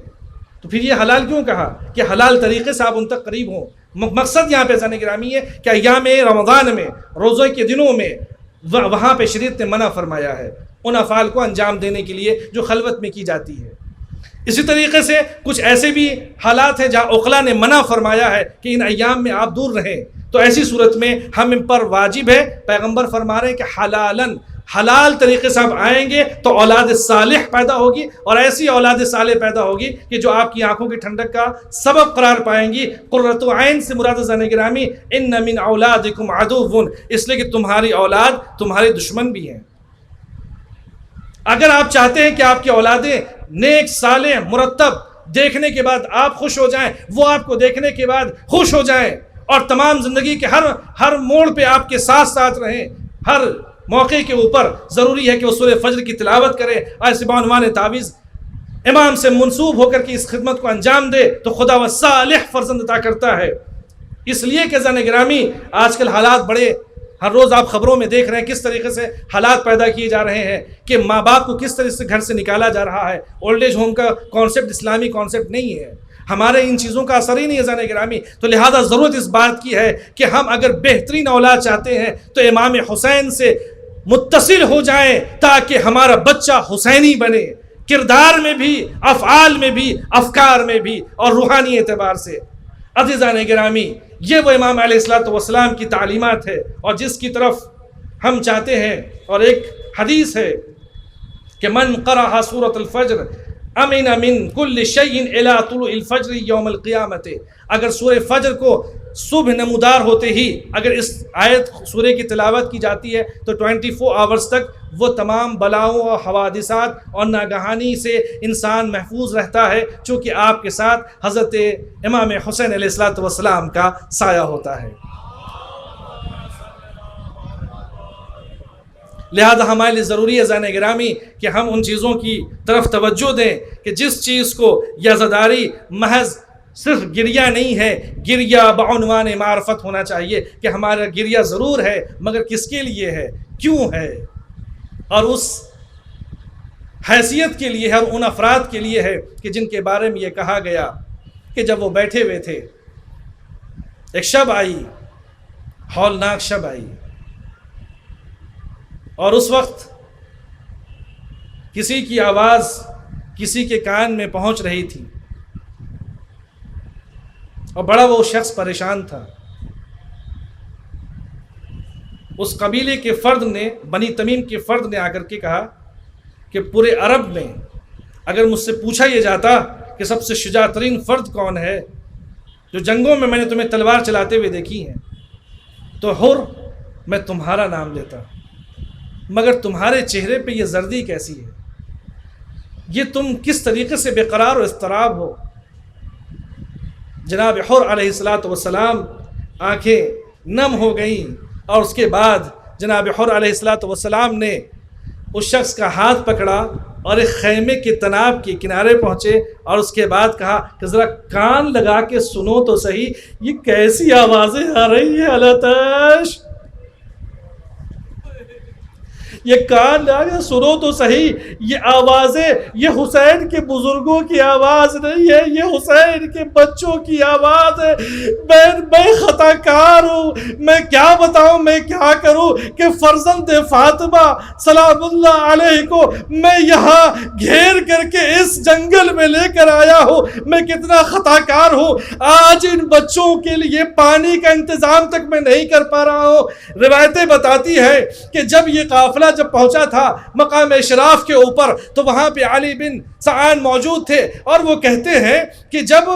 تو پھر یہ حلال کیوں کہا کہ حلال طریقے سے آپ ان تک قریب ہوں۔ مقصد یہاں پہ زانی گرامی ہے کہ ایام رمضان میں، روزے کے دنوں میں وہاں پہ شریعت نے منع فرمایا ہے ان افعال کو انجام دینے کے لیے جو خلوت میں کی جاتی ہے۔ اسی طریقے سے کچھ ایسے بھی حالات ہیں جہاں عقلا نے منع فرمایا ہے کہ ان ایام میں آپ دور رہیں، تو ایسی صورت میں ہم ان پر واجب ہے، پیغمبر فرما رہے ہیں کہ حلالن، حلال طریقے سے آپ آئیں گے تو اولاد صالح پیدا ہوگی، اور ایسی اولاد صالح پیدا ہوگی کہ جو آپ کی آنکھوں کی ٹھنڈک کا سبب قرار پائیں گی۔ قرۃ عین سے مراد زن گرامی ان من اولادکم عدو، اس لیے کہ تمہاری اولاد تمہارے دشمن بھی ہیں۔ اگر آپ چاہتے ہیں کہ آپ کی اولادیں نیک صالح مرتب دیکھنے کے بعد آپ خوش ہو جائیں، وہ آپ کو دیکھنے کے بعد خوش ہو جائیں، اور تمام زندگی کے ہر موڑ پہ آپ کے ساتھ ساتھ رہیں، ہر موقع کے اوپر ضروری ہے کہ وہ سورہ فجر کی تلاوت کرے، ایسے بعنوان تعویذ امام سے منسوب ہو کر کے اس خدمت کو انجام دے تو خدا و صالح فرزند عطا کرتا ہے۔ اس لیے کہ زن گرامی آج کل حالات بڑے، ہر روز آپ خبروں میں دیکھ رہے ہیں کس طریقے سے حالات پیدا کیے جا رہے ہیں کہ ماں باپ کو کس طرح سے گھر سے نکالا جا رہا ہے۔ اولڈ ایج ہوم کا کانسیپٹ اسلامی کانسیپٹ نہیں ہے، ہمارے ان چیزوں کا اثر ہی نہیں ہے زن گرامی، تو لہذا ضرورت اس بات کی ہے کہ ہم اگر بہترین اولاد چاہتے ہیں تو امام حسین سے متصل ہو جائیں تاکہ ہمارا بچہ حسینی بنے، کردار میں بھی، افعال میں بھی، افکار میں بھی، اور روحانی اعتبار سے۔ عزیزان گرامی، یہ وہ امام علیہ الصلوۃ والسلام کی تعلیمات ہے اور جس کی طرف ہم چاہتے ہیں۔ اور ایک حدیث ہے کہ من قرأ سورۃ الفجر امن من کل شیء الی طلوع الفجر یوم القیامت، اگر سورہ فجر کو صبح نمودار ہوتے ہی اگر اس آیت سورہ کی تلاوت کی جاتی ہے تو 24 آورز تک وہ تمام بلاؤں اور حوادثات اور ناگہانی سے انسان محفوظ رہتا ہے، چونکہ آپ کے ساتھ حضرت امام حسین علیہ الصلوۃ والسلام کا سایہ ہوتا ہے۔ لہذا ہمارے لیے ضروری ہے زان گرامی کہ ہم ان چیزوں کی طرف توجہ دیں کہ جس چیز کو یزداری محض صرف گریہ نہیں ہے، گریہ بعنوان معرفت ہونا چاہیے کہ ہمارا گریہ ضرور ہے مگر کس کے لیے ہے، کیوں ہے، اور اس حیثیت کے لیے ہے اور ان افراد کے لیے ہے کہ جن کے بارے میں یہ کہا گیا کہ جب وہ بیٹھے ہوئے تھے ایک شب آئی، ہولناک شب آئی، اور اس وقت کسی کی آواز کسی کے کان میں پہنچ رہی تھی اور بڑا وہ شخص پریشان تھا۔ اس قبیلے کے فرد نے، بنی تمیم کے فرد نے آ کر کے کہا کہ پورے عرب میں اگر مجھ سے پوچھا یہ جاتا کہ سب سے شجاع ترین فرد کون ہے جو جنگوں میں نے تمہیں تلوار چلاتے ہوئے دیکھی ہیں تو حر میں تمہارا نام لیتا، مگر تمہارے چہرے پہ یہ زردی کیسی ہے، یہ تم کس طریقے سے بے قرار و اضطراب ہو۔ جناب حر علیہ الصلوۃ والسلام آنکھیں نم ہو گئیں، اور اس کے بعد جناب حر علیہ الصلوۃ والسلام نے اس شخص کا ہاتھ پکڑا اور ایک خیمے کے تناب کے کنارے پہنچے اور اس کے بعد کہا کہ ذرا کان لگا کے سنو تو صحیح، یہ کیسی آوازیں آ رہی ہیں الاتش۔ یہ کان لگا کے سنو تو صحیح، یہ آوازیں یہ حسین کے بزرگوں کی آواز نہیں ہے، یہ حسین کے بچوں کی آواز ہے۔ میں خطا کار ہوں، میں کیا بتاؤں، میں کیا کروں کہ فرزند فاطمہ سلام اللہ علیہ کو میں یہاں گھیر کر کے اس جنگل میں لے کر آیا ہوں، میں کتنا خطا کار ہوں۔ آج ان بچوں کے لیے پانی کا انتظام تک میں نہیں کر پا رہا ہوں۔ روایتیں بتاتی ہیں کہ جب یہ قافلہ جب پہنچا تھا مقام اشراف کے اوپر تو وہاں پہ علی بن سعان موجود تھے، اور وہ کہتے ہیں کہ جب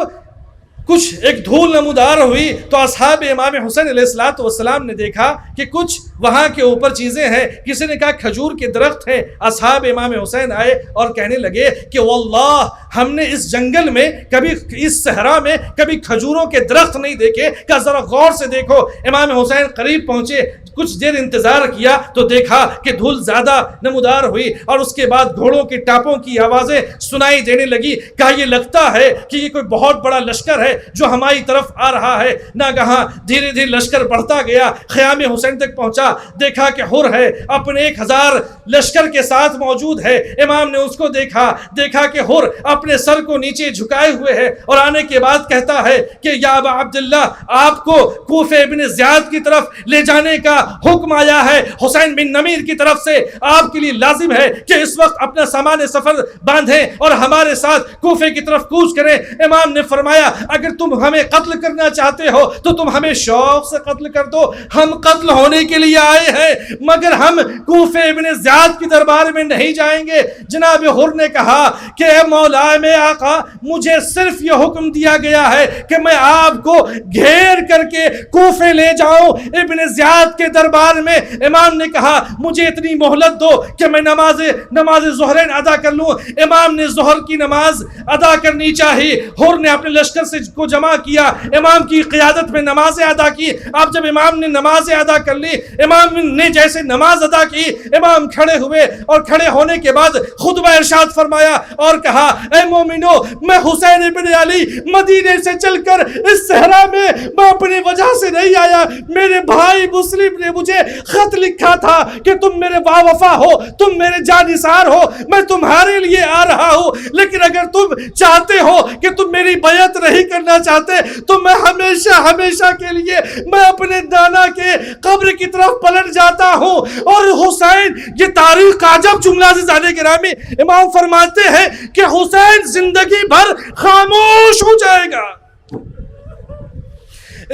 کچھ ایک دھول نمودار ہوئی تو اصحاب امام حسین علیہ السلام نے دیکھا کہ کچھ وہاں کے اوپر چیزیں ہیں، کسی نے کہا کھجور کے درخت ہیں۔ اصحاب امام حسین آئے اور کہنے لگے کہ واللہ ہم نے اس جنگل میں کبھی، اس صحرا میں کبھی کھجوروں کے درخت نہیں دیکھے، کہ ذرا غور سے دیکھو۔ امام حسین قریب پہنچے، کچھ دیر انتظار کیا تو دیکھا کہ دھول زیادہ نمودار ہوئی، اور اس کے بعد گھوڑوں کی ٹاپوں کی آوازیں سنائی دینے لگی۔ کہا یہ لگتا ہے کہ یہ کوئی بہت بڑا لشکر ہے جو ہماری طرف آ رہا ہے۔ ناگہاں دھیرے دھیرے لشکر بڑھتا گیا، خیام حسین تک پہنچا، دیکھا کہ حر ہے اپنے 1000 لشکر کے ساتھ موجود ہے۔ امام نے اس کو دیکھا کہ حر اپنے سر کو نیچے جھکائے ہوئے ہے، اور آنے کے بعد کہتا ہے کہ یا ابا عبداللہ، آپ کو کوفہ ابن زیاد کی طرف لے جانے کا حکم آیا ہے، حسین بن نمیر کی طرف سے۔ آپ کے لیے لازم ہے کہ اس وقت اپنا سامان سفر باندھیں اور ہمارے ساتھ کوفے کی طرف کوچ کریں۔ امام نے فرمایا اگر تم ہمیں قتل کرنا چاہتے ہو تو تم ہمیں شوق سے قتل کر دو، ہم قتل ہونے کے لیے آئے ہیں، مگر ہم کوفہ ابن زیاد کی دربار میں نہیں جائیں گے۔ جناب حر نے کہا کہ اے مولا میں آقا، مجھے صرف یہ حکم دیا گیا ہے کہ میں آپ کو گھیر کر کے کوفے لے جاؤں ابن زیاد کے دربار میں۔ امام نے کہا مجھے اتنی مہلت دو کہ میں نماز ظہرین ادا کر لوں۔ امام نے ظہر کی نماز ادا کرنی چاہی۔ حر نے اپنے لشکر سے کو جمع کیا، امام کی قیادت میں نمازیں ادا کی۔ اب جب امام نے نمازیں ادا کر لی، امام نے جیسے نماز ادا کی، امام کھڑے ہوئے، اور کھڑے ہونے کے بعد خطبہ ارشاد فرمایا اور کہا اے مومنو، میں حسین ابن علی مدینے سے چل کر اس صحرا میں اپنی وجہ سے نہیں آیا، میرے بھائی مسلم نے مجھے خط لکھا تھا کہ تم میرے وفا ہو، تم میرے جانثار ہو، میں تمہارے لیے آ رہا ہوں، لیکن اگر تم چاہتے ہو کہ تم میری بیعت نہیں کرنا چاہتے تو میں ہمیشہ کے لیے میں اپنے نانا کے قبر کی طرف پلٹ جاتا ہوں۔ اور حسین، یہ تاریخ کا عجب جملہ عزیزان گرامی، امام فرماتے ہیں کہ حسین زندگی بھر خاموش ہو جائے گا۔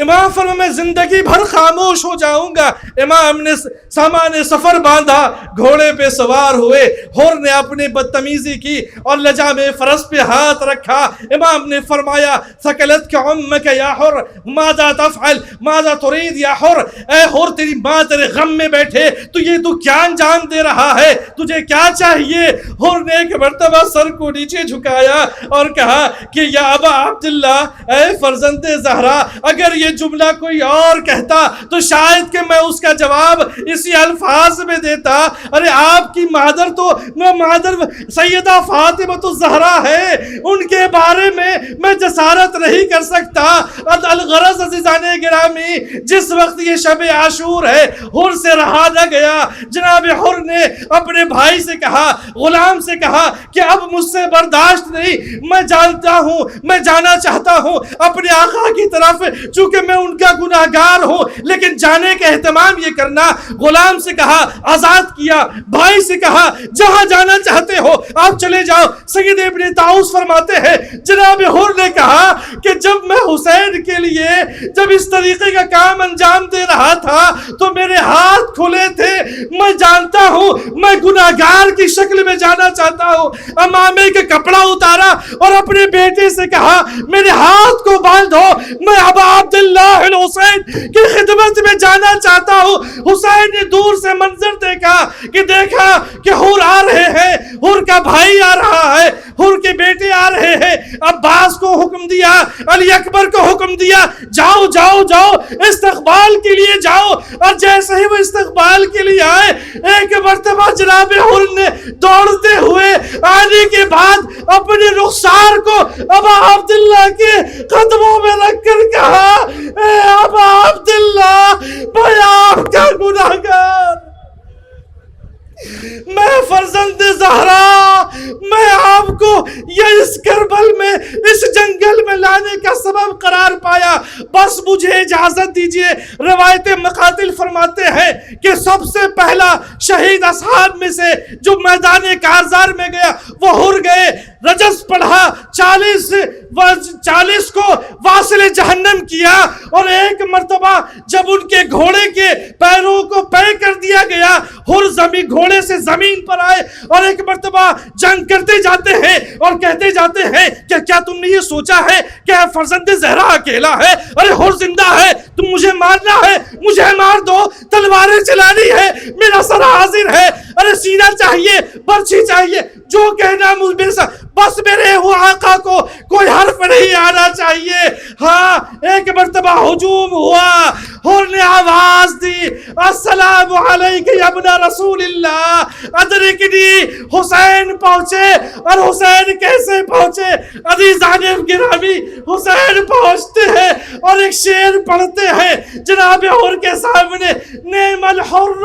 امام فرمایا میں زندگی بھر خاموش ہو جاؤں گا۔ امام نے سامان سفر باندھا، گھوڑے پہ سوار ہوئے۔ حر نے اپنی بدتمیزی کی اور لجام فرس پہ ہاتھ رکھا۔ امام نے فرمایا ثقلتک امک یا حر ماذا تفعل ماذا تريد یا حر، اے حر تیری ماں تیرے غم میں بیٹھے، تو کیا انجام دے رہا ہے، تجھے کیا چاہیے؟ حر نے ایک مرتبہ سر کو نیچے جھکایا اور کہا کہ یا ابا عبداللہ، اے فرزند زہرا، اگر یہ جملہ کوئی اور کہتا تو شاید کہ میں اس کا جواب اسی الفاظ میں دیتا، ارے آپ کی مادر تو سیدہ فاطمہ الزہرا ہے، ان کے بارے میں جسارت نہیں کر سکتا۔ الغرض عزیزان گرامی، جس وقت یہ شب عاشور ہے، حر سے رہا نہ گیا۔ جناب حر نے اپنے بھائی سے کہا، غلام سے کہا کہ اب مجھ سے برداشت نہیں، میں جانتا ہوں، میں جانا چاہتا ہوں اپنے آقا کی طرف، چونکہ میں ان کا گناہگار ہوں، لیکن جانے کا اہتمام یہ کرنا۔ غلام سے کہا، آزاد کیا۔ بھائی سے کہا جہاں جانا چاہتے ہو آپ چلے جاؤ۔ سید ابن طاؤس فرماتے ہیں جناب حر نے کہا کہ جب میں حسین کے لیے جب اس طریقے کا کام انجام دے رہا تھا تو میرے ہاتھ کھلے تھے، میں جانتا ہوں میں گناہگار کی شکل میں جانا چاہتا ہوں۔ امامے کا کپڑا اتارا اور اپنے بیٹے سے کہا میرے ہاتھ کو باندھو، میں ابا عبداللہ الحسین کی خدمت میں جانا چاہتا ہوں۔ حسین نے دور سے منظر دیکھا کہ حر آ رہے ہیں، حر کا بھائی آ رہا ہے، حر کے بیٹے آ رہے ہیں۔ عباس کو حکم دیا، علی اکبر کو حکم دیا، جاؤ جاؤ جاؤ استقبال کے لیے جاؤ۔ اور جیسے ہی وہ استقبال کے لیے آئے، ایک مرتبہ جناب حر نے دوڑتے ہوئے آنے کے بعد اپنے رخسار کو ابا عبداللہ کے قدموں میں رکھ کر کہا اے ابا عبداللہ، میں آپ کا گناہگار، میں فرزند زہرا، میں آپ کو یہ اس کربل میں، اس جنگل میں لانے کا سبب قرار پایا، بس مجھے اجازت دیجئے۔ روایت مقاتل فرماتے ہیں کہ سب سے پہلا شہید اصحاب میں سے جو میدان کارزار میں گیا وہ ہر گئے، رجز پڑھا، 40 کو واصل جہنم کیا، اور ایک مرتبہ جب ان کے گھوڑے کے پیروں کو پے کر دیا گیا، ہر گھوڑے سے زمین پر آئے، اور ایک مرتبہ جنگ کرتے جاتے ہیں اور کہتے جاتے ہیں کہ کیا تم نے یہ سوچا ہے کہ فرزند زہرا اکیلا ہے؟ ارے ہر زندہ ہے، تم مجھے مارنا ہے، مجھے مار دو، تلواریں چلانی ہے، میرا سر حاضر ہے، ارے سینہ چاہیے، برچھی چاہیے، جو کہنا مجھ سے، بس میرے آقا کو کوئی حرف نہیں آنا چاہیے۔ ہاں ایک مرتبہ ہجوم ہوا، ہر نے آواز دی، السلام علیک یا ابن رسول اللہ ادرکنی۔ حسین پہنچے، اور حسین کیسے پہنچے؟ عزیزان گرامی، حسین پہنچتے ہیں اور ایک شعر پڑھتے ہیں جناب ہر کے سامنے، نعم الحر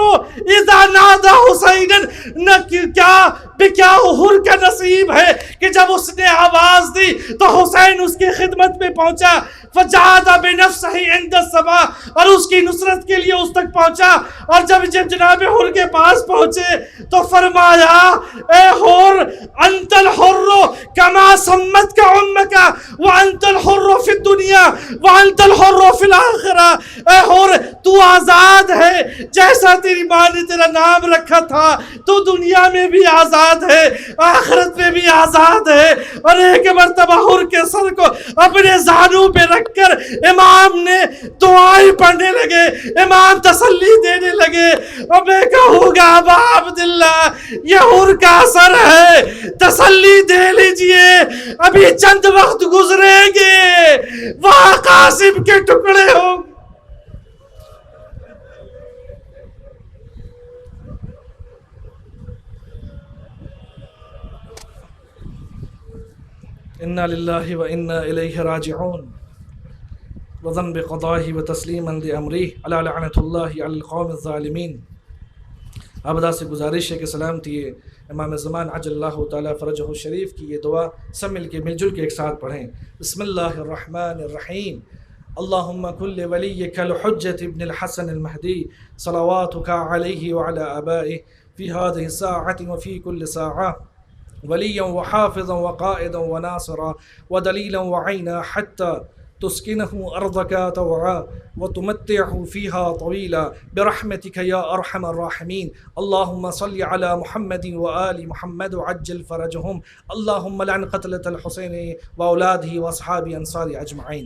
اذا نادى حسینا، کیا ہر کا نصیب ہے کہ جب اس نے آواز دی تو حسین اس کی خدمت میں پہنچا، فجاہد بنفسہ عند الصبا، اور اس کی نصرت کے لیے اس تک پہنچا، اور جب جناب حر کے پاس پہنچے تو فرمایا، اے حر انت الحر کما سمت کا امک وانت الحر فی الدنیا وانت الحر فی الاخرہ۔ اے حر تو آزاد ہے، جیسا تیری ماں نے تیرا نام رکھا تھا، تو دنیا میں بھی آزاد ہے، آخرت میں بھی آزاد ہے۔ اور ایک مرتبہ حر کے سر کو اپنے زانوں پہ رکھ کر امام نے دعائیں پڑھنے لگے، امام تسلی دینے لگے، اور میں کہوں گا ابا عبداللہ یہ حر کا اثر ہے، تسلی دے لیجئے، ابھی چند وقت گزریں گے، وہاں قاسم کے ٹکڑے ہوں گے۔ انا للہ و انا الیہ راجعون، وذنب قضائہ و تسلیما لامرہ، علی لعنۃ اللہ علی القوم الظالمین۔ ابدا سے گزارش ہے کہ سلامتی امام زمان عجل اللہ تعالیٰ فرجہ الشریف کی یہ دعا سب مل جل کے ایک ساتھ پڑھیں۔ بسم اللہ الرحمن الرحیم، اللہم کل ولیک الحجۃ ابن الحسن المہدی صلواتک علیہ وعلی آبائہ فی هذه الساعة وفی کل ساعة ولیا وحافظا وقائدا وناصرا ودلیلا وعینا حتی تسکنه أرضك طوعا وتمتعه فيها طويلا برحمتك يا أرحم الراحمين۔ اللهم صل على محمد وآل محمد وعجل فرجهم، اللهم لعن قتلة الحسين وأولاده وأصحاب أنصار أجمعين۔